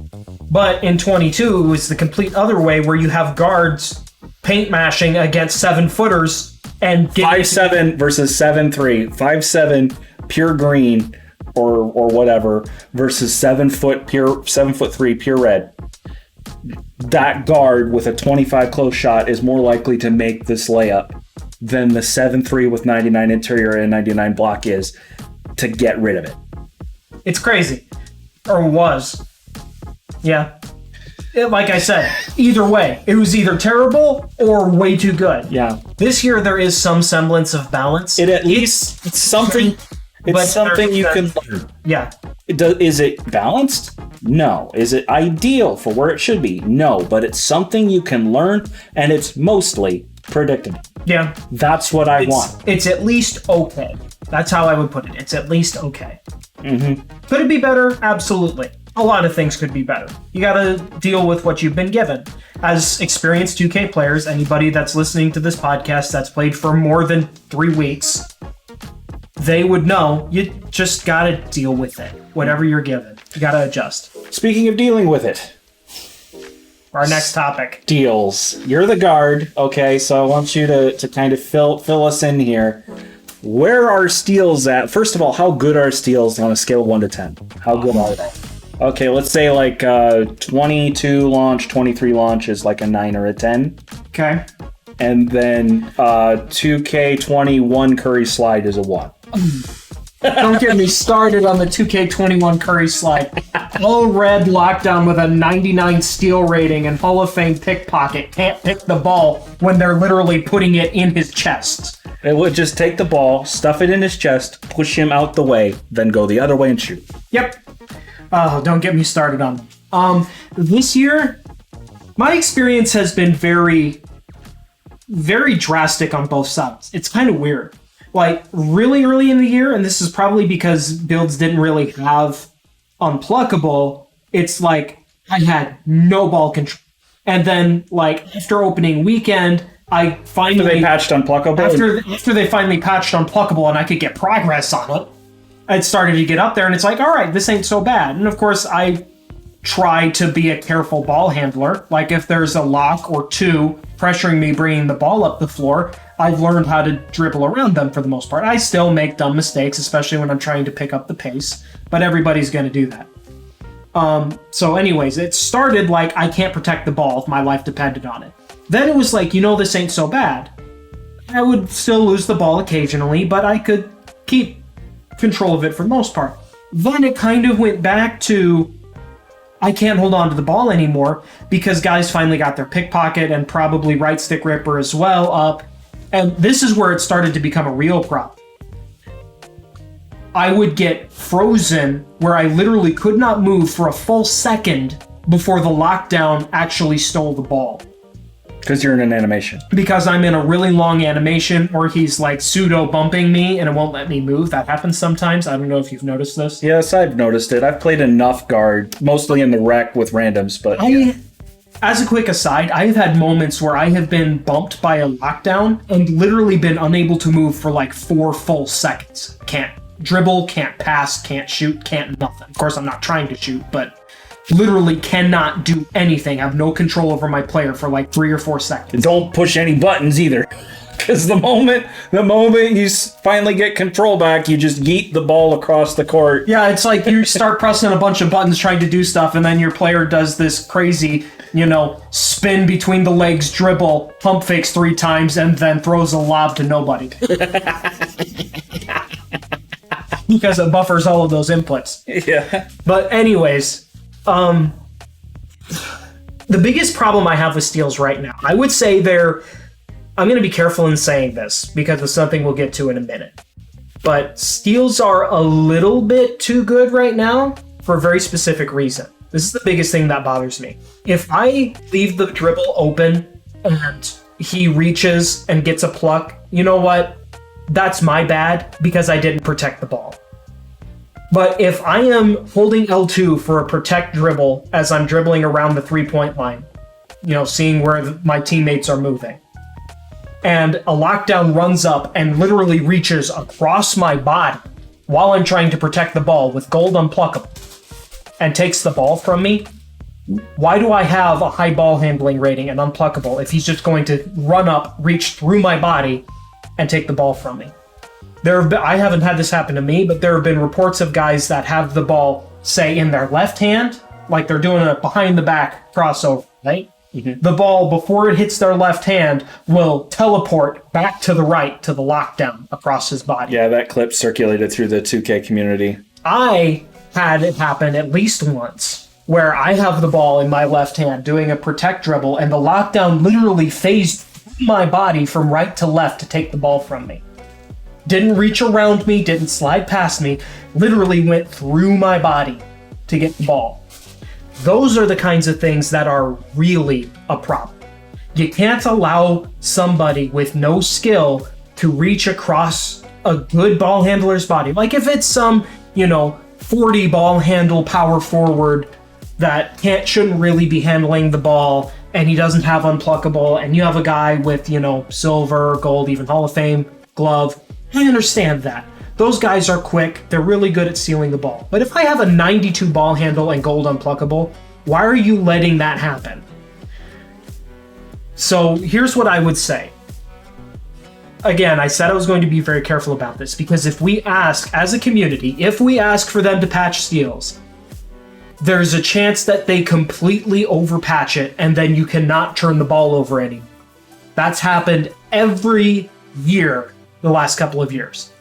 [SPEAKER 2] But in 22, it was the complete other way where you have guards paint mashing against 7-footers and
[SPEAKER 1] 5'7" versus 7'3". 5'7" pure green or whatever versus 7'3" pure red. That guard with a 25 close shot is more likely to make this layup than the 7'3" with 99 interior and 99 block is to get rid of it.
[SPEAKER 2] It's crazy. Or was. Yeah. Like I said, either way, it was either terrible or way too good.
[SPEAKER 1] Yeah.
[SPEAKER 2] This year there is some semblance of balance.
[SPEAKER 1] It's something. It's something you can learn.
[SPEAKER 2] Yeah.
[SPEAKER 1] Is it balanced? No. Is it ideal for where it should be? No. But it's something you can learn, and it's mostly predictable.
[SPEAKER 2] Yeah.
[SPEAKER 1] That's what I want.
[SPEAKER 2] It's at least okay. That's how I would put it. It's at least okay.
[SPEAKER 1] Mm-hmm.
[SPEAKER 2] Could it be better? Absolutely. A lot of things could be better. You gotta deal with what you've been given. As experienced 2K players, anybody that's listening to this podcast that's played for more than 3 weeks, they would know you just gotta deal with it. Whatever you're given, you gotta adjust.
[SPEAKER 1] Speaking of dealing with it,
[SPEAKER 2] our next topic.
[SPEAKER 1] Deals. You're the guard, okay? So I want you to kind of fill us in here. Where are steals at? First of all, how good are steals on a scale of 1 to 10? How good are they? Okay, let's say like 22 launch, 23 launch is like a 9 or a 10.
[SPEAKER 2] Okay.
[SPEAKER 1] And then 2K21 Curry Slide is a 1.
[SPEAKER 2] Don't get me started on the 2K21 Curry Slide. All red lockdown with a 99 steal rating and Hall of Fame pickpocket can't pick the ball when they're literally putting it in his chest.
[SPEAKER 1] It would just take the ball, stuff it in his chest, push him out the way, then go the other way and shoot.
[SPEAKER 2] Yep. Oh, don't get me started on them. This year, my experience has been very, very drastic on both sides. It's kind of weird. Like, really early in the year, and this is probably because builds didn't really have Unpluckable, it's like I had no ball control. And then, like, after opening weekend, I finally...
[SPEAKER 1] After they patched Unpluckable?
[SPEAKER 2] After they finally patched Unpluckable and I could get progress on it, it started to get up there, and it's like, all right, this ain't so bad. And of course, I try to be a careful ball handler. Like, if there's a lock or two pressuring me bringing the ball up the floor, I've learned how to dribble around them for the most part. I still make dumb mistakes, especially when I'm trying to pick up the pace, but everybody's going to do that. So anyways, it started like I can't protect the ball if my life depended on it. Then it was like, this ain't so bad. I would still lose the ball occasionally, but I could keep control of it for the most part. Then it kind of went back to I can't hold on to the ball anymore because guys finally got their pickpocket and probably right stick ripper as well up. And this is where it started to become a real problem. I would get frozen where I literally could not move for a full second before the lockdown actually stole the ball.
[SPEAKER 1] Because you're in an animation.
[SPEAKER 2] Because I'm in a really long animation, or he's like pseudo bumping me and it won't let me move. That happens sometimes. I don't know if you've noticed this.
[SPEAKER 1] Yes, I've noticed it. I've played enough guard, mostly in the rec with randoms, but...
[SPEAKER 2] As a quick aside, I've had moments where I have been bumped by a lockdown and literally been unable to move for like 4 full seconds. Can't dribble, can't pass, can't shoot, can't nothing. Of course, I'm not trying to shoot, but literally cannot do anything. I have no control over my player for like 3 or 4 seconds.
[SPEAKER 1] And don't push any buttons either. Because the moment you finally get control back, you just yeet the ball across the court.
[SPEAKER 2] Yeah, it's like you start pressing a bunch of buttons trying to do stuff, and then your player does this crazy, spin between the legs, dribble, pump fakes 3 times, and then throws a lob to nobody. Because it buffers all of those inputs.
[SPEAKER 1] Yeah.
[SPEAKER 2] But anyways, the biggest problem I have with steals right now, I would say I'm going to be careful in saying this because it's something we'll get to in a minute. But steals are a little bit too good right now for a very specific reason. This is the biggest thing that bothers me. If I leave the dribble open and he reaches and gets a pluck, you know what? That's my bad because I didn't protect the ball. But if I am holding L2 for a protect dribble as I'm dribbling around the 3-point line, seeing where my teammates are moving, and a lockdown runs up and literally reaches across my body while I'm trying to protect the ball with gold unpluckable and takes the ball from me, why do I have a high ball handling rating and unpluckable if he's just going to run up, reach through my body, and take the ball from me? I haven't had this happen to me, but there have been reports of guys that have the ball, say, in their left hand, like they're doing a behind the back crossover, right? Mm-hmm. The ball, before it hits their left hand, will teleport back to the right to the lockdown across his body.
[SPEAKER 1] Yeah, that clip circulated through the 2K community.
[SPEAKER 2] I had it happen at least once, where I have the ball in my left hand doing a protect dribble, and the lockdown literally phased through my body from right to left to take the ball from me. Didn't reach around me, didn't slide past me, literally went through my body to get the ball. Those are the kinds of things that are really a problem. You can't allow somebody with no skill to reach across a good ball handler's body. Like if it's some, 40 ball handle power forward that shouldn't really be handling the ball, and he doesn't have unpluckable, and you have a guy with, silver, gold, even Hall of Fame glove. I understand that. Those guys are quick. They're really good at stealing the ball. But if I have a 92 ball handle and gold unpluckable, why are you letting that happen? So here's what I would say. Again, I said I was going to be very careful about this because if we ask, as a community, if we ask for them to patch steals, there's a chance that they completely overpatch it and then you cannot turn the ball over anymore. That's happened every year the last couple of years.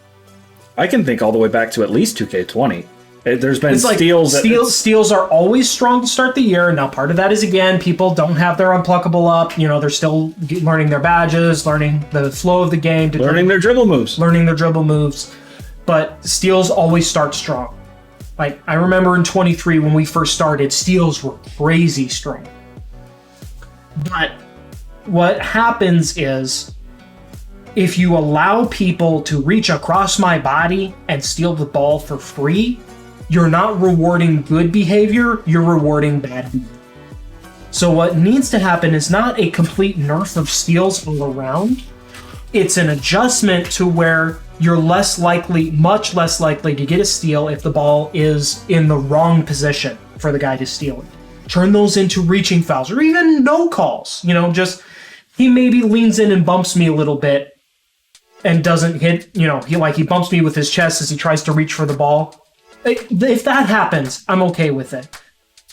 [SPEAKER 1] I can think all the way back to at least 2K20. There's been steals.
[SPEAKER 2] Steals are always strong to start the year. Now, part of that is, again, people don't have their unpluckable up. They're still learning their badges, learning the flow of the game.
[SPEAKER 1] Learning their dribble moves. But steals always start strong. Like, I remember in 23 when we first started, steals were crazy strong. But what happens is, if you allow people to reach across my body and steal the ball for free, you're not rewarding good behavior, you're rewarding bad behavior. So what needs to happen is not a complete nerf of steals all around. It's an adjustment to where you're much less likely to get a steal if the ball is in the wrong position for the guy to steal it. Turn those into reaching fouls or even no calls. Just he maybe leans in and bumps me a little bit and doesn't hit, he bumps me with his chest as he tries to reach for the ball. If that happens, I'm okay with it.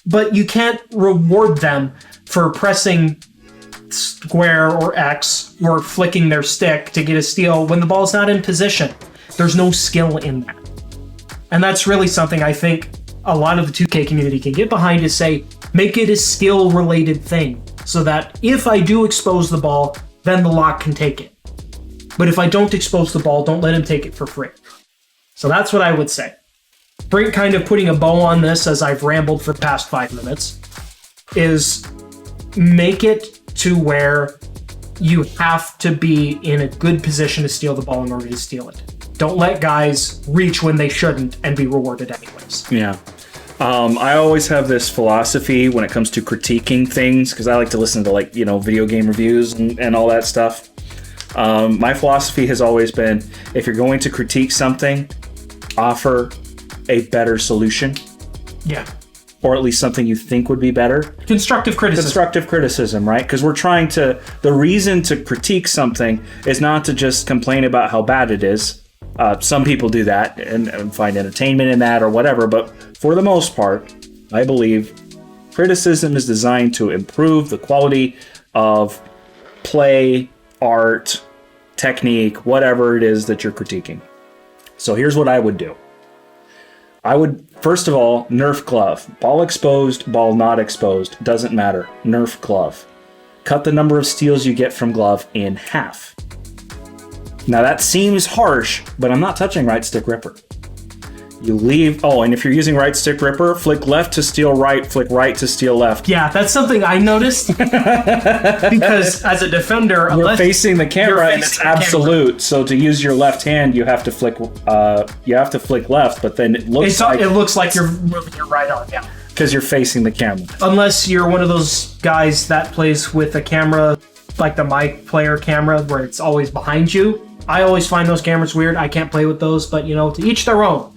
[SPEAKER 1] But you can't reward them for pressing square or X or flicking their stick to get a steal when the ball's not in position. There's no skill in that. And that's really something I think a lot of the 2K community can get behind, is say, make it a skill-related thing so that if I do expose the ball, then the lock can take it. But if I don't expose the ball, don't let him take it for free. So that's what I would say. Kind of putting a bow on this, as I've rambled for the past 5 minutes, is make it to where you have to be in a good position to steal the ball in order to steal it. Don't let guys reach when they shouldn't and be rewarded anyways. Yeah. I always have this philosophy when it comes to critiquing things, because I like to listen to video game reviews and all that stuff. My philosophy has always been, if you're going to critique something, offer a better solution.
[SPEAKER 2] Yeah.
[SPEAKER 1] Or at least something you think would be better.
[SPEAKER 2] Constructive criticism,
[SPEAKER 1] right? Because the reason to critique something is not to just complain about how bad it is. Some people do that and find entertainment in that or whatever, but for the most part, I believe criticism is designed to improve the quality of play, art, technique, whatever it is that you're critiquing. So here's what I would do. I would, first of all, nerf glove. Ball exposed, ball not exposed, doesn't matter. Nerf glove. Cut the number of steals you get from glove in half. Now that seems harsh, but I'm not touching right stick ripper. You leave, and if you're using right stick ripper, flick left to steal right, flick right to steal left.
[SPEAKER 2] Yeah, that's something I noticed. Because as a defender,
[SPEAKER 1] You're facing the camera and it's absolute. So to use your left hand, you have to flick left, but then it looks
[SPEAKER 2] like you're moving your right arm, yeah.
[SPEAKER 1] Because you're facing the camera.
[SPEAKER 2] Unless you're one of those guys that plays with a camera, like the mic player camera, where it's always behind you. I always find those cameras weird. I can't play with those, but to each their own.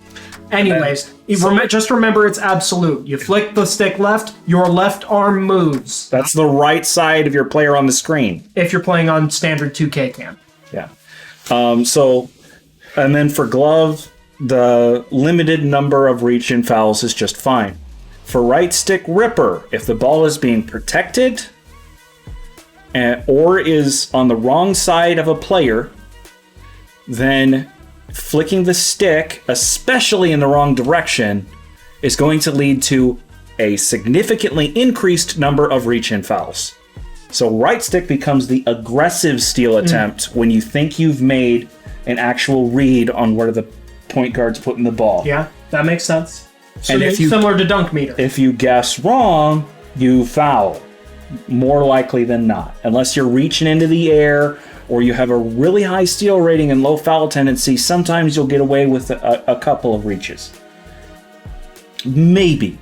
[SPEAKER 2] Anyways, just remember it's absolute. You flick the stick left, your left arm moves.
[SPEAKER 1] That's the right side of your player on the screen.
[SPEAKER 2] If you're playing on standard 2K cam.
[SPEAKER 1] Yeah. And then for glove, the limited number of reach-in fouls is just fine. For right stick ripper, if the ball is being protected or is on the wrong side of a player, then flicking the stick, especially in the wrong direction, is going to lead to a significantly increased number of reach-in fouls. So right stick becomes the aggressive steal attempt when you think you've made an actual read on where the point guard's putting the ball.
[SPEAKER 2] Yeah, that makes sense. So
[SPEAKER 1] And if you-
[SPEAKER 2] similar to dunk meter.
[SPEAKER 1] If you guess wrong, you foul. More likely than not. Unless you're reaching into the air or you have a really high steal rating and low foul tendency, sometimes you'll get away with a couple of reaches. Maybe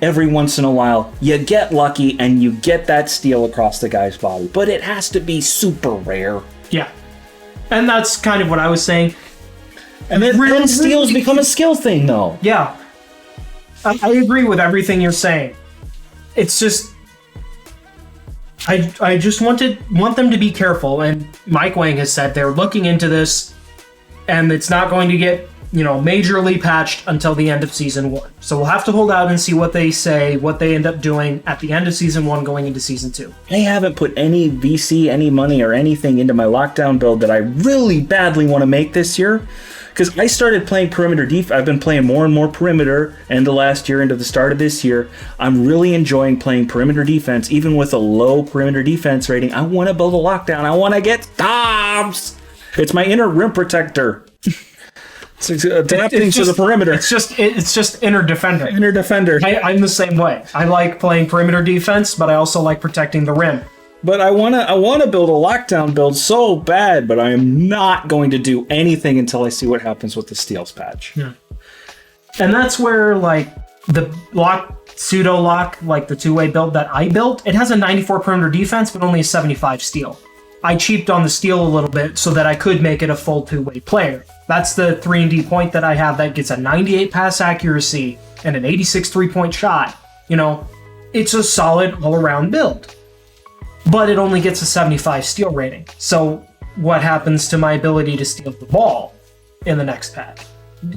[SPEAKER 1] every once in a while you get lucky and you get that steal across the guy's body, but it has to be super rare.
[SPEAKER 2] Yeah. And that's kind of what I was saying.
[SPEAKER 1] And then steals become a skill thing, though.
[SPEAKER 2] Yeah. I agree with everything you're saying. It's just... I just want them to be careful, and Mike Wang has said they're looking into this, and it's not going to get, majorly patched until the end of Season 1. So we'll have to hold out and see what they say, what they end up doing at the end of Season 1 going into Season 2.
[SPEAKER 1] I haven't put any VC, any money, or anything into my lockdown build that I really badly want to make this year. Because I started playing perimeter defense. I've been playing more and more perimeter end of last year into the start of this year. I'm really enjoying playing perimeter defense, even with a low perimeter defense rating. I want to build a lockdown. I want to get stops. It's my inner rim protector. It's adapting to the perimeter.
[SPEAKER 2] It's just inner defender.
[SPEAKER 1] Inner defender.
[SPEAKER 2] I'm the same way. I like playing perimeter defense, but I also like protecting the rim.
[SPEAKER 1] But I wanna build a lockdown build so bad, but I am not going to do anything until I see what happens with the steals patch.
[SPEAKER 2] Yeah. And that's where the pseudo lock, the two-way build that I built, it has a 94 perimeter defense, but only a 75 steal. I cheaped on the steal a little bit so that I could make it a full two-way player. That's the 3-and-D point that I have that gets a 98 pass accuracy and an 86 three-point shot. It's a solid all-around build. But it only gets a 75 steal rating. So what happens to my ability to steal the ball in the next patch?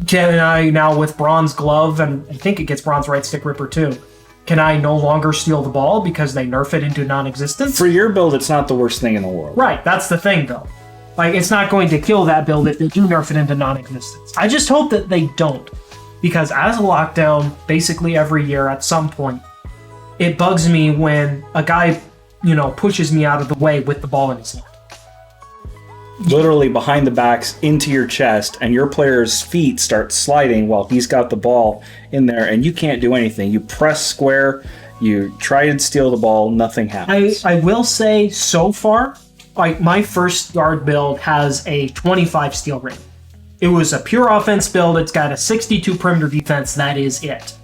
[SPEAKER 2] Can I now, with bronze glove, and I think it gets bronze right stick ripper too, can I no longer steal the ball because they nerf it into non-existence?
[SPEAKER 1] For your build, it's not the worst thing in the world.
[SPEAKER 2] Right, that's the thing though. It's not going to kill that build if they do nerf it into non-existence. I just hope that they don't. Because as a lockdown, basically every year at some point, it bugs me when a guy pushes me out of the way with the ball in his hand.
[SPEAKER 1] Literally behind the backs into your chest, and your player's feet start sliding while he's got the ball in there, and you can't do anything. You press square, you try and steal the ball, nothing happens.
[SPEAKER 2] I will say, so far, my first guard build has a 25 steal rating. It was a pure offense build. It's got a 62 perimeter defense. That is it.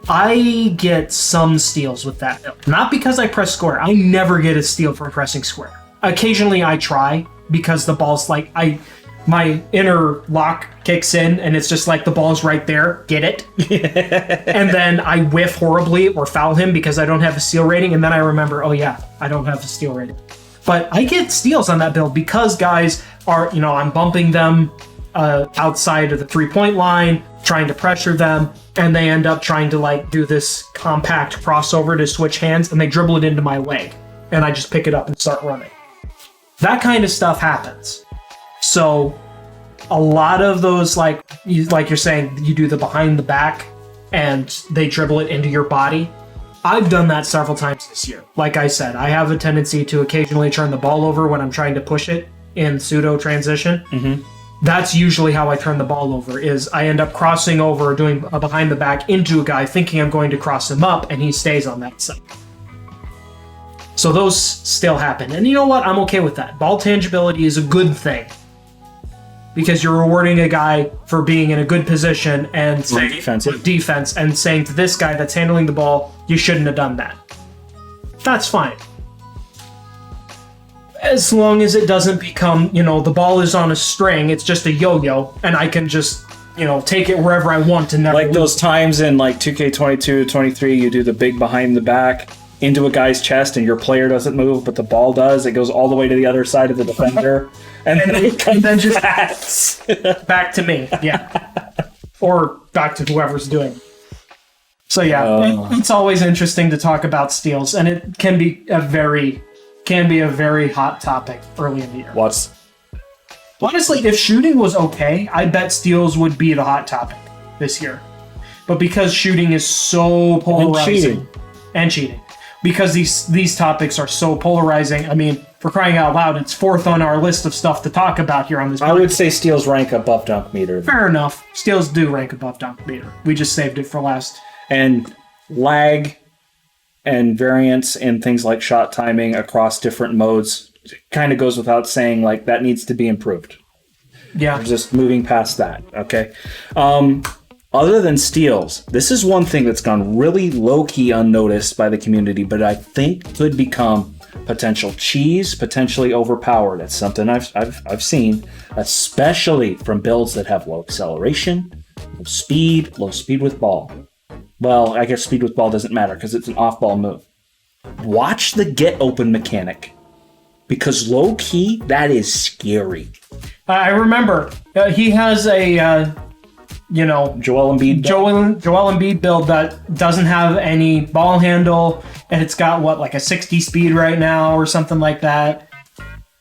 [SPEAKER 2] I get some steals with that build. Not because I press square. I never get a steal from pressing square. Occasionally I try because the ball's my inner lock kicks in and it's just the ball's right there. Get it? And then I whiff horribly or foul him because I don't have a steal rating. And then I remember, oh yeah, I don't have a steal rating. But I get steals on that build because guys are, I'm bumping them outside of the 3-point line, trying to pressure them, and they end up trying to do this compact crossover to switch hands, and they dribble it into my leg, and I just pick it up and start running. That kind of stuff happens. So a lot of those, like you're saying, you do the behind the back and they dribble it into your body. I've done that several times this year. Like I said, I have a tendency to occasionally turn the ball over when I'm trying to push it in pseudo transition. Mm-hmm. That's usually how I turn the ball over, is I end up crossing over, doing a behind the back into a guy, thinking I'm going to cross him up, and he stays on that side. So those still happen. And you know what? I'm okay with that. Ball tangibility is a good thing, because you're rewarding a guy for being in a good position and saying defense and saying to this guy that's handling the ball, you shouldn't have done that. That's fine. As long as it doesn't become, the ball is on a string, it's just a yo-yo, and I can just, take it wherever I want and never
[SPEAKER 1] like
[SPEAKER 2] lose.
[SPEAKER 1] Those times in like 2K22, 23, you do the big behind the back into a guy's chest and your player doesn't move, but the ball does. It goes all the way to the other side of the defender. and
[SPEAKER 2] then just back to me. Yeah. Or back to whoever's doing. So yeah, it's always interesting to talk about steals, and it can be a very hot topic early in the year. Honestly, if shooting was okay, I bet steals would be the hot topic this year. But because shooting is so polarizing and cheating, because these topics are so polarizing, I mean, for crying out loud, it's fourth on our list of stuff to talk about here on this podcast.
[SPEAKER 1] I would say steals rank above dunk meter.
[SPEAKER 2] Fair enough. Steals do rank above dunk meter. We just saved it for last.
[SPEAKER 1] And lag and variance in things like shot timing across different modes kind of goes without saying, like, that needs to be improved.
[SPEAKER 2] Yeah.
[SPEAKER 1] Just moving past that, okay? Other than steals, this is one thing that's gone really low-key unnoticed by the community, but I think could become potential cheese, potentially overpowered. It's something I've seen, especially from builds that have low acceleration, low speed with ball. Well, I guess speed with ball doesn't matter because it's an off-ball move. Watch the get open mechanic, because low-key, that is scary.
[SPEAKER 2] I remember he has a
[SPEAKER 1] Joel Embiid
[SPEAKER 2] Joel Embiid build that doesn't have any ball handle, and it's got like a 60 speed right now or something like that.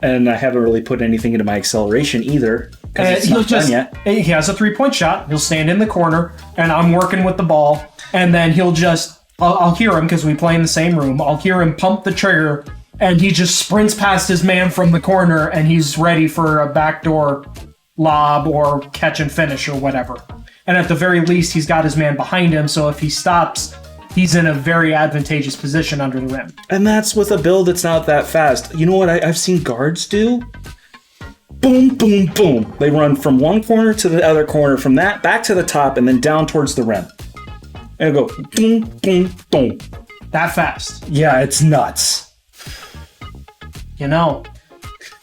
[SPEAKER 1] And I haven't really put anything into my acceleration either, because it's not done yet.
[SPEAKER 2] He has a 3-point shot. He'll stand in the corner, and I'm working with the ball, and then he'll just I'll hear him because we play in the same room. I'll hear him pump the trigger, and he just sprints past his man from the corner, and he's ready for a backdoor lob or catch and finish or whatever. And at the very least, he's got his man behind him, so if he stops, he's in a very advantageous position under the rim.
[SPEAKER 1] And that's with a build that's not that fast. You know what I've seen guards do? Boom, boom, boom. They run from one corner to the other corner, from that back to the top, and then down towards the rim. And go boom, boom, boom.
[SPEAKER 2] That fast.
[SPEAKER 1] Yeah, it's nuts.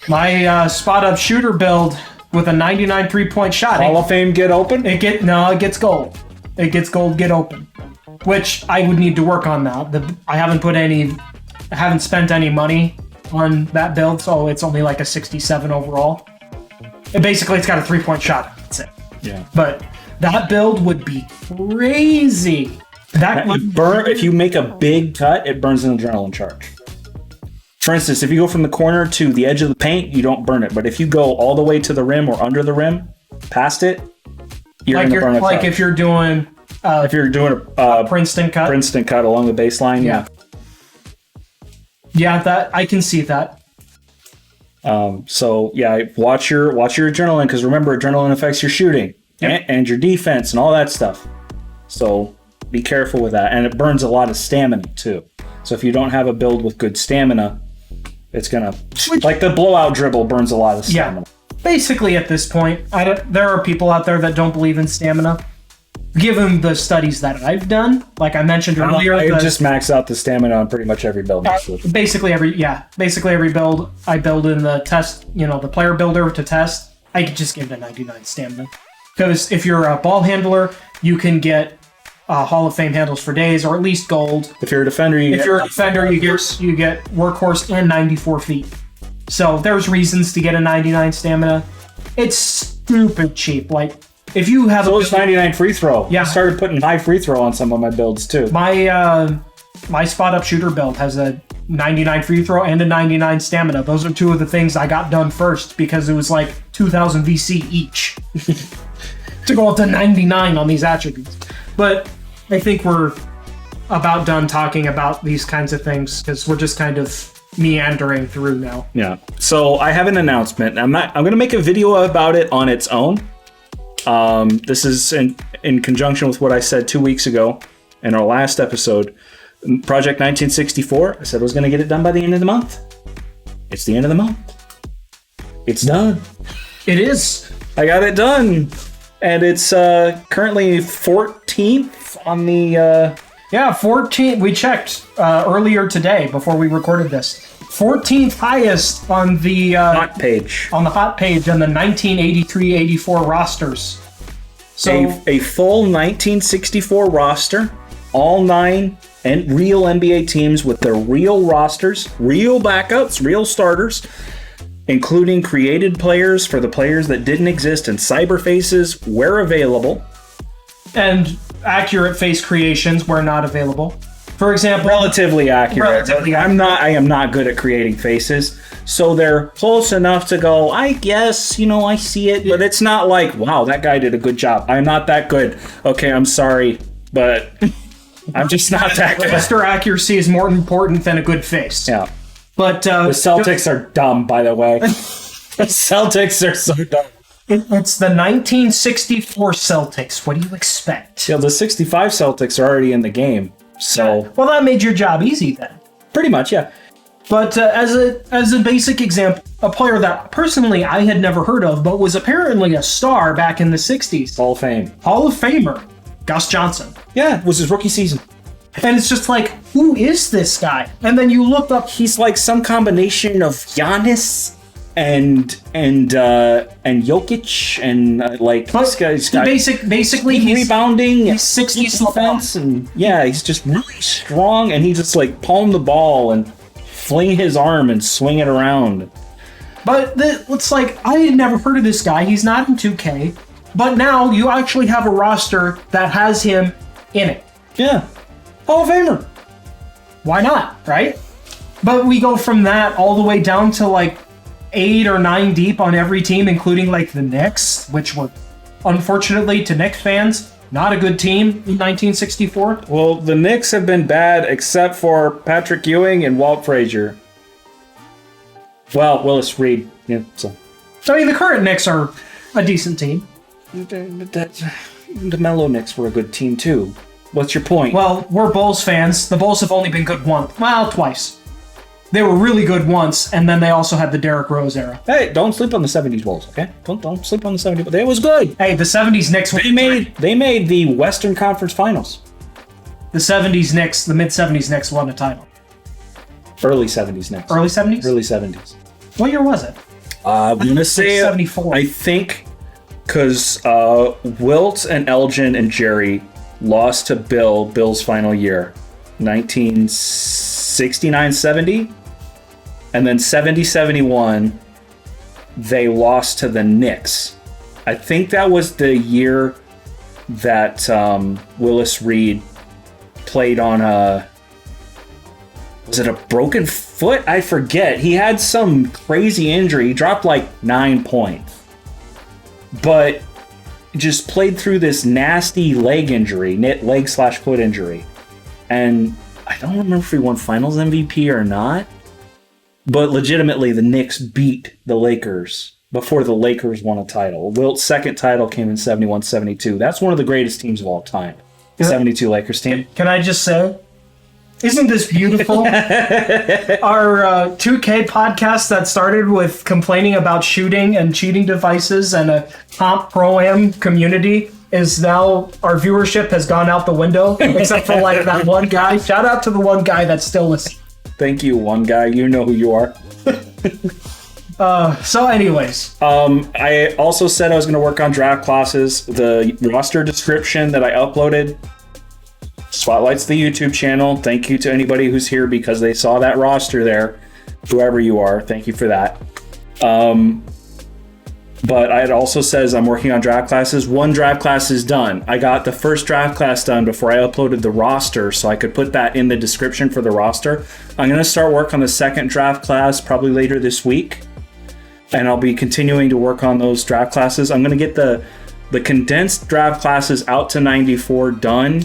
[SPEAKER 2] My spot-up shooter build with a 99 3-point shot.
[SPEAKER 1] Hall of Fame get open?
[SPEAKER 2] It gets gold. It gets gold get open, which I would need to work on now. I haven't spent any money on that build, so it's only like a 67 overall. And basically, it's got a 3-point shot. That's it.
[SPEAKER 1] Yeah.
[SPEAKER 2] But that build would be crazy. That would
[SPEAKER 1] burn. If you make a big cut, it burns an adrenaline charge. For instance, if you go from the corner to the edge of the paint, you don't burn it. But if you go all the way to the rim or under the rim, past it, you're going to burn it.
[SPEAKER 2] Like if you're doing
[SPEAKER 1] a
[SPEAKER 2] Princeton
[SPEAKER 1] cut along the baseline,
[SPEAKER 2] yeah, that I can see that.
[SPEAKER 1] So yeah, watch your adrenaline, because remember, adrenaline affects your shooting and your defense and all that stuff. So be careful with that, and it burns a lot of stamina too. So if you don't have a build with good stamina, it's gonna like the blowout dribble burns a lot of stamina.
[SPEAKER 2] Yeah. Basically, at this point, there are people out there that don't believe in stamina. Given the studies that I've done, like I mentioned earlier,
[SPEAKER 1] I just max out the stamina on pretty much every build.
[SPEAKER 2] Basically every build I build in the test, the player builder to test, I could just give it a 99 stamina. Because if you're a ball handler, you can get Hall of Fame handles for days, or at least gold.
[SPEAKER 1] If you're a defender, you get
[SPEAKER 2] workhorse and 94 feet. So there's reasons to get a 99 stamina. It's stupid cheap. Like if you have
[SPEAKER 1] it's 99 free throw.
[SPEAKER 2] Yeah.
[SPEAKER 1] I started putting high free throw on some of my builds too.
[SPEAKER 2] My spot up shooter build has a 99 free throw and a 99 stamina. Those are two of the things I got done first because it was like 2,000 VC each to go up to 99 on these attributes. But I think we're about done talking about these kinds of things because we're just kind of meandering through now.
[SPEAKER 1] Yeah. So I have an announcement. I'm going to make a video about it on its own. This is in conjunction with what I said 2 weeks ago in our last episode. Project 1964, I said I was going to get it done by the end of the month. It's the end of the month. It's done.
[SPEAKER 2] It is.
[SPEAKER 1] I got it done. And it's currently 14th on the...
[SPEAKER 2] Yeah, 14. We checked earlier today before we recorded this. 14th highest on the...
[SPEAKER 1] hot page.
[SPEAKER 2] On the hot page on the 1983-84 rosters. So
[SPEAKER 1] A full 1964 roster. All 9 and real NBA teams with their real rosters, real backups, real starters, including created players for the players that didn't exist and cyberfaces where available.
[SPEAKER 2] And accurate face creations were not available. For example,
[SPEAKER 1] Relatively accurate. I am not good at creating faces, so they're close enough to go, I guess, I see it, but it's not like, wow, that guy did a good job. I'm not that good. Okay, I'm sorry, but I'm just not that good.
[SPEAKER 2] Roster accuracy is more important than a good face.
[SPEAKER 1] Yeah.
[SPEAKER 2] But
[SPEAKER 1] the Celtics are dumb, by the way. The Celtics are so dumb.
[SPEAKER 2] It's the 1964 Celtics. What do you expect?
[SPEAKER 1] Yeah, the 65 Celtics are already in the game, so...
[SPEAKER 2] Well, that made your job easy then.
[SPEAKER 1] Pretty much, yeah.
[SPEAKER 2] But as a basic example, a player that personally I had never heard of, but was apparently a star back in the 60s.
[SPEAKER 1] Hall of Fame.
[SPEAKER 2] Hall of Famer, Gus Johnson.
[SPEAKER 1] Yeah, it was his rookie season.
[SPEAKER 2] And it's just like, who is this guy? And then you look up...
[SPEAKER 1] He's like some combination of Giannis and Jokic and this guy's got
[SPEAKER 2] basically he's
[SPEAKER 1] rebounding,
[SPEAKER 2] he's 60s
[SPEAKER 1] defense, and yeah, he's just really strong, and he just like palm the ball and fling his arm and swing it around.
[SPEAKER 2] But it's like, I had never heard of this guy. He's not in 2K, but now you actually have a roster that has him in it.
[SPEAKER 1] Yeah, Hall of Famer.
[SPEAKER 2] Why not, right? But we go from that all the way down to like 8 or 9 deep on every team, including like the Knicks, which were, unfortunately to Knicks fans, not a good team in 1964.
[SPEAKER 1] Well, the Knicks have been bad except for Patrick Ewing and Walt Frazier. Well, Willis Reed. Yeah, so.
[SPEAKER 2] I mean, the current Knicks are a decent team.
[SPEAKER 1] The Mellow Knicks were a good team too. What's your point?
[SPEAKER 2] Well, we're Bulls fans. The Bulls have only been good twice. They were really good once, and then they also had the Derrick Rose era.
[SPEAKER 1] Hey, don't sleep on the 70s Bulls, okay? Don't sleep on the 70s. It was good.
[SPEAKER 2] Hey, the 70s Knicks...
[SPEAKER 1] They made the Western Conference Finals.
[SPEAKER 2] The 70s Knicks, the mid-70s Knicks won a title.
[SPEAKER 1] Early 70s Knicks.
[SPEAKER 2] Early 70s?
[SPEAKER 1] Early 70s.
[SPEAKER 2] What year was it?
[SPEAKER 1] I'm going to say...
[SPEAKER 2] 74.
[SPEAKER 1] I think because Wilt and Elgin and Jerry lost to Bill's final year. 1969-70. And then 70-71, they lost to the Knicks. I think that was the year that Willis Reed played on was it a broken foot? I forget. He had some crazy injury. He dropped like 9 points. But just played through this nasty leg /foot injury. And I don't remember if he won Finals MVP or not. But legitimately, the Knicks beat the Lakers before the Lakers won a title. Wilt's second title came in 71-72. That's one of the greatest teams of all time. The 72 Lakers team.
[SPEAKER 2] Can I just say, isn't this beautiful? Our 2K podcast that started with complaining about shooting and cheating devices and a comp pro-am community is now, our viewership has gone out the window, except for like that one guy. Shout out to the one guy that's still listening.
[SPEAKER 1] Thank you, one guy. You know who you are.
[SPEAKER 2] So anyways.
[SPEAKER 1] I also said I was going to work on draft classes. The roster description that I uploaded spotlights the YouTube channel. Thank you to anybody who's here because they saw that roster there. Whoever you are, thank you for that. But it also says I'm working on draft classes. One draft class is done. I got the first draft class done before I uploaded the roster, so I could put that in the description for the roster. I'm going to start work on the second draft class probably later this week, and I'll be continuing to work on those draft classes. I'm going to get the condensed draft classes out to 94 done,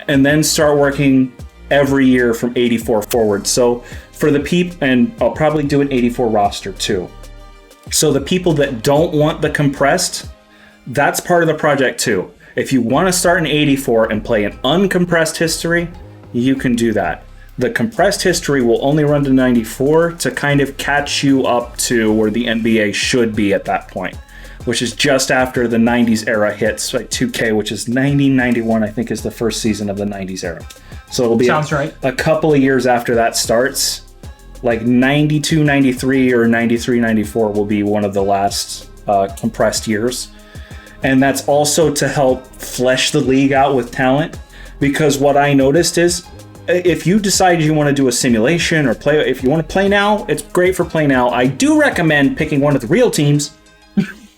[SPEAKER 1] and then start working every year from 84 forward. So for the and I'll probably do an 84 roster too. So the people that don't want the compressed, that's part of the project too. If you want to start in 84 and play an uncompressed history, you can do that. The compressed history will only run to 94 to kind of catch you up to where the NBA should be at that point, which is just after the 90s era hits, like 2K, which is 90-91, I think is the first season of the 90s era. So it'll be a couple of years after that starts. Like 92, 93 or 93, 94 will be one of the last compressed years. And that's also to help flesh the league out with talent. Because what I noticed is if you decide you want to do a simulation or play, if you want to play now, it's great for play now. I do recommend picking one of the real teams.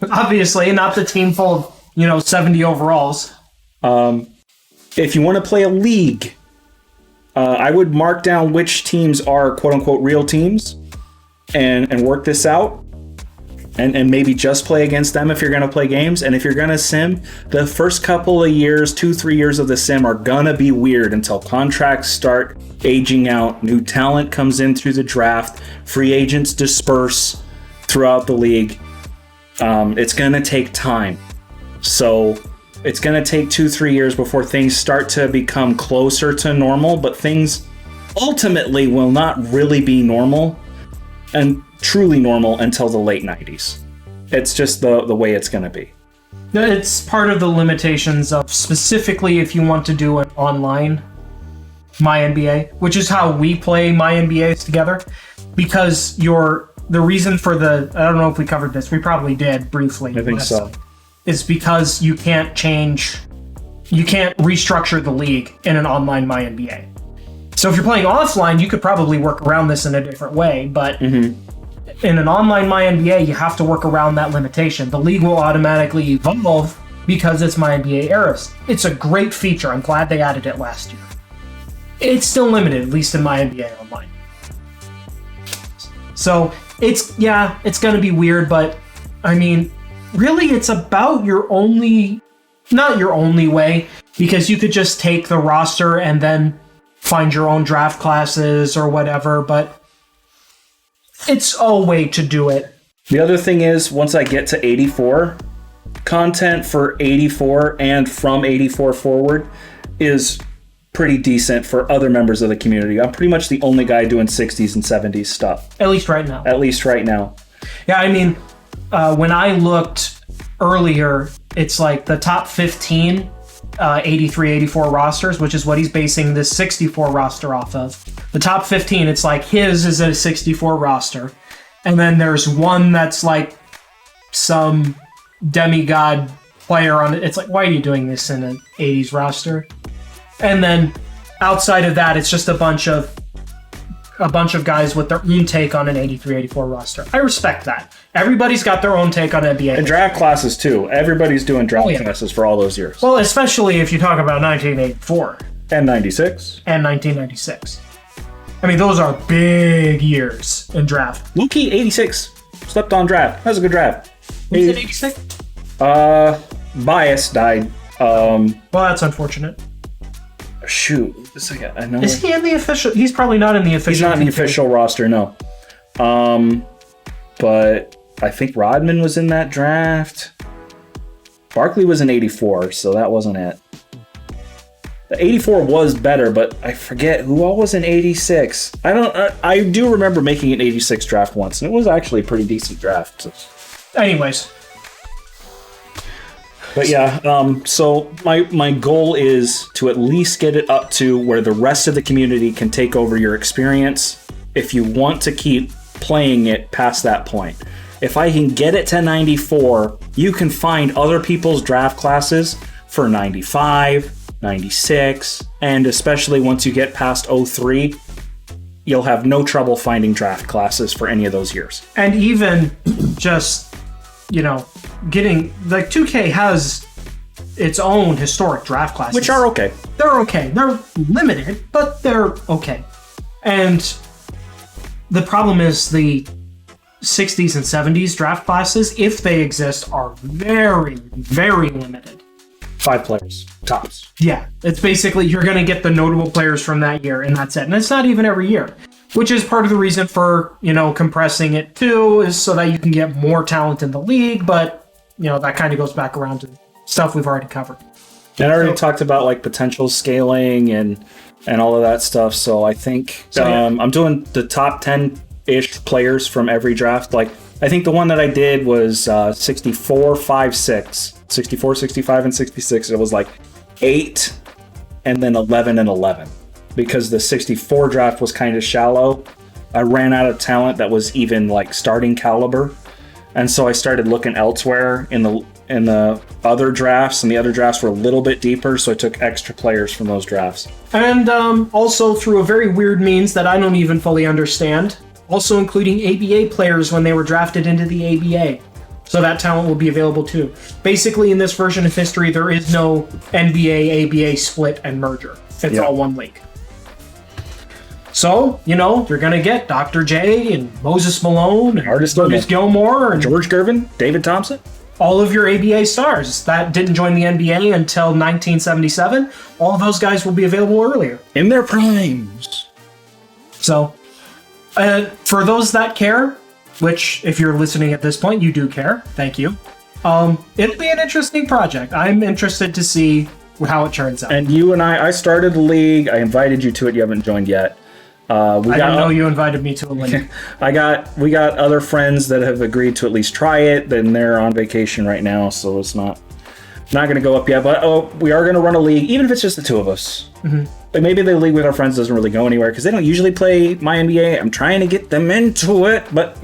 [SPEAKER 2] Obviously, not the team full of, 70 overalls.
[SPEAKER 1] If you want to play a league, I would mark down which teams are quote-unquote real teams and work this out and maybe just play against them if you're going to play games. And if you're going to sim, the first couple of years, 2-3 years of the sim are going to be weird until contracts start aging out, new talent comes in through the draft, free agents disperse throughout the league. It's going to take time. So it's going to take 2-3 years before things start to become closer to normal, but things ultimately will not really be normal and truly normal until the late 90s. It's just the way it's going to be.
[SPEAKER 2] It's part of the limitations of specifically if you want to do an online MyNBA, which is how we play MyNBAs together, because the reason for I don't know if we covered this, we probably did briefly.
[SPEAKER 1] I think so.
[SPEAKER 2] Is because you can't restructure the league in an online MyNBA. So if you're playing offline, you could probably work around this in a different way, but in an online MyNBA, you have to work around that limitation. The league will automatically evolve because it's MyNBA eras. It's a great feature. I'm glad they added it last year. It's still limited, at least in MyNBA Online. So it's going to be weird, but I mean, really, it's about not your only way, because you could just take the roster and then find your own draft classes or whatever, but it's a way to do it.
[SPEAKER 1] The other thing is, once I get to 84, content for 84 and from 84 forward is pretty decent for other members of the community. I'm pretty much the only guy doing 60s and 70s stuff.
[SPEAKER 2] At least right now. Yeah, I mean, when I looked earlier, it's like the top 15 83, 84 rosters, which is what he's basing this 64 roster off of. The top 15, it's like his is a 64 roster. And then there's one that's like some demigod player on it. It's like, why are you doing this in an 80s roster? And then outside of that, it's just a bunch of guys with their own take on an 83, 84 roster. I respect that. Everybody's got their own take on NBA.
[SPEAKER 1] And draft classes, too. Everybody's doing draft classes for all those years.
[SPEAKER 2] Well, especially if you talk about 1984.
[SPEAKER 1] And 96.
[SPEAKER 2] And 1996. I mean, those are big years in draft.
[SPEAKER 1] Lukey, 86. Slept on draft. That was a good draft.
[SPEAKER 2] Was it 86?
[SPEAKER 1] Bias died.
[SPEAKER 2] Well, that's unfortunate.
[SPEAKER 1] Shoot. I know.
[SPEAKER 2] Is he in the official? He's probably not in the official.
[SPEAKER 1] He's not in the official roster, no. But I think Rodman was in that draft. Barkley was in 84, so that wasn't it. The 84 was better, but I forget who all was in 86. I do remember making an 86 draft once, and it was actually a pretty decent draft.
[SPEAKER 2] Anyways.
[SPEAKER 1] But yeah, so my goal is to at least get it up to where the rest of the community can take over your experience if you want to keep playing it past that point. If I can get it to 94, you can find other people's draft classes for 95, 96, and especially once you get past 03, you'll have no trouble finding draft classes for any of those years.
[SPEAKER 2] And even just getting like 2K has its own historic draft classes,
[SPEAKER 1] Which are okay.
[SPEAKER 2] They're okay. They're limited, but they're okay. And the problem is the 60s and 70s draft classes, if they exist, are very, very limited.
[SPEAKER 1] 5 players, tops.
[SPEAKER 2] Yeah, it's basically you're going to get the notable players from that year, and that's it. And it's not even every year, which is part of the reason for, compressing it too, is so that you can get more talent in the league. But, that kind of goes back around to stuff we've already covered.
[SPEAKER 1] And I already talked about like potential scaling and all of that stuff. So I think I'm doing the top 10-ish players from every draft. Like I think the one that I did was 64, 5, 6. 64, 65, and 66. It was like 8 and then 11 and 11. Because the 64 draft was kind of shallow. I ran out of talent that was even like starting caliber. And so I started looking elsewhere in the other drafts, and the other drafts were a little bit deeper, so I took extra players from those drafts.
[SPEAKER 2] And also through a very weird means that I don't even fully understand, also including ABA players when they were drafted into the ABA. So that talent will be available too. Basically, in this version of history, there is no NBA, ABA split and merger. It's all one league. So, you're going to get Dr. J and Moses Malone and Marcus Gilmore and
[SPEAKER 1] George Gervin, David Thompson.
[SPEAKER 2] All of your ABA stars that didn't join the NBA until 1977. All of those guys will be available earlier.
[SPEAKER 1] In their primes.
[SPEAKER 2] So, for those that care, which if you're listening at this point, you do care. Thank you. It'll be an interesting project. I'm interested to see how it turns out.
[SPEAKER 1] And you and I started the league. I invited you to it. You haven't joined yet.
[SPEAKER 2] I didn't know you invited me to a league.
[SPEAKER 1] We got other friends that have agreed to at least try it. Then they're on vacation right now, so it's not going to go up yet. But we are going to run a league, even if it's just the two of us. Mm-hmm. But maybe the league with our friends doesn't really go anywhere because they don't usually play my NBA. I'm trying to get them into it, but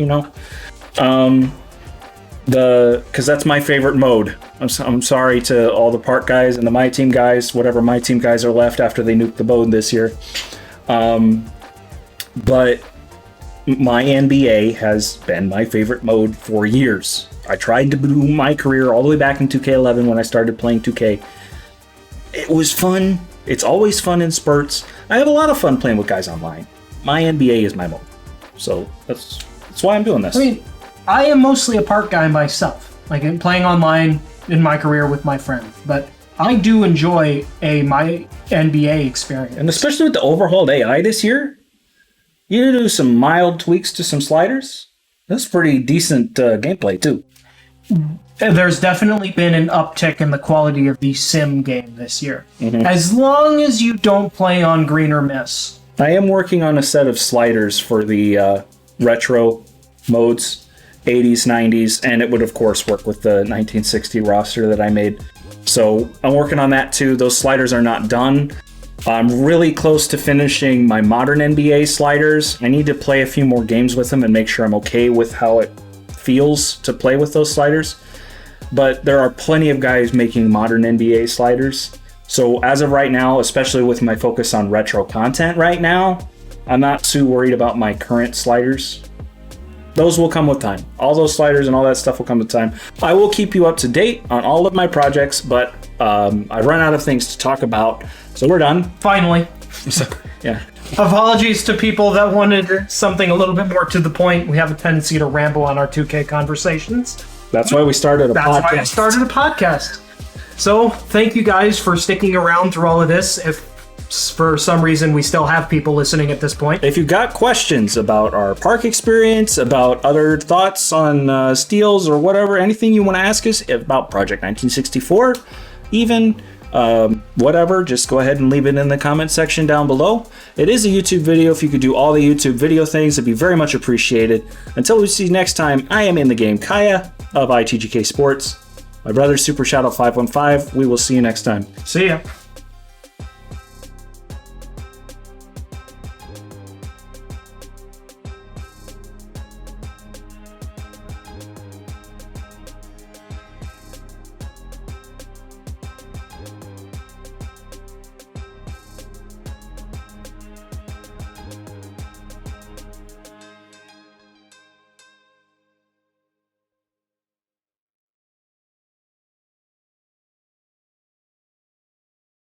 [SPEAKER 1] because that's my favorite mode. I'm sorry to all the park guys and the my team guys, whatever my team guys are left after they nuked the mode this year. But my NBA has been my favorite mode for years. I tried to do my career all the way back in 2K11 when I started playing 2K. It was fun. It's always fun in spurts. I have a lot of fun playing with guys online. My NBA is my mode. So that's why I'm doing this.
[SPEAKER 2] I mean, I am mostly a park guy myself. Like I'm playing online in my career with my friends. But I do enjoy my NBA experience.
[SPEAKER 1] And especially with the overhauled AI this year, you do some mild tweaks to some sliders. That's pretty decent gameplay, too.
[SPEAKER 2] There's definitely been an uptick in the quality of the sim game this year. Mm-hmm. As long as you don't play on green or miss.
[SPEAKER 1] I am working on a set of sliders for the retro modes, 80s, 90s, and it would, of course, work with the 1960 roster that I made. So I'm working on that, too. Those sliders are not done. I'm really close to finishing my modern NBA sliders. I need to play a few more games with them and make sure I'm okay with how it feels to play with those sliders. But there are plenty of guys making modern NBA sliders. So as of right now, especially with my focus on retro content right now, I'm not too worried about my current sliders. Those will come with time. All those sliders and all that stuff will come with time. I will keep you up to date on all of my projects, but I've run out of things to talk about, so we're done.
[SPEAKER 2] Finally.
[SPEAKER 1] So, yeah.
[SPEAKER 2] Apologies to people that wanted something a little bit more to the point. We have a tendency to ramble on our 2K conversations.
[SPEAKER 1] That's why we started a podcast.
[SPEAKER 2] That's why I started a podcast. So thank you guys for sticking around through all of this. If for some reason we still have people listening at this point.
[SPEAKER 1] If you've got questions about our park experience, about other thoughts on steals or whatever, anything you want to ask us about Project 1964, even whatever, just go ahead and leave it in the comment section down below. It is a YouTube video. If you could do all the YouTube video things, it'd be very much appreciated. Until we see you next time, I am In The Game Kaya of ITGK Sports. My brother Super Shadow 515. We will see you next time.
[SPEAKER 2] See ya.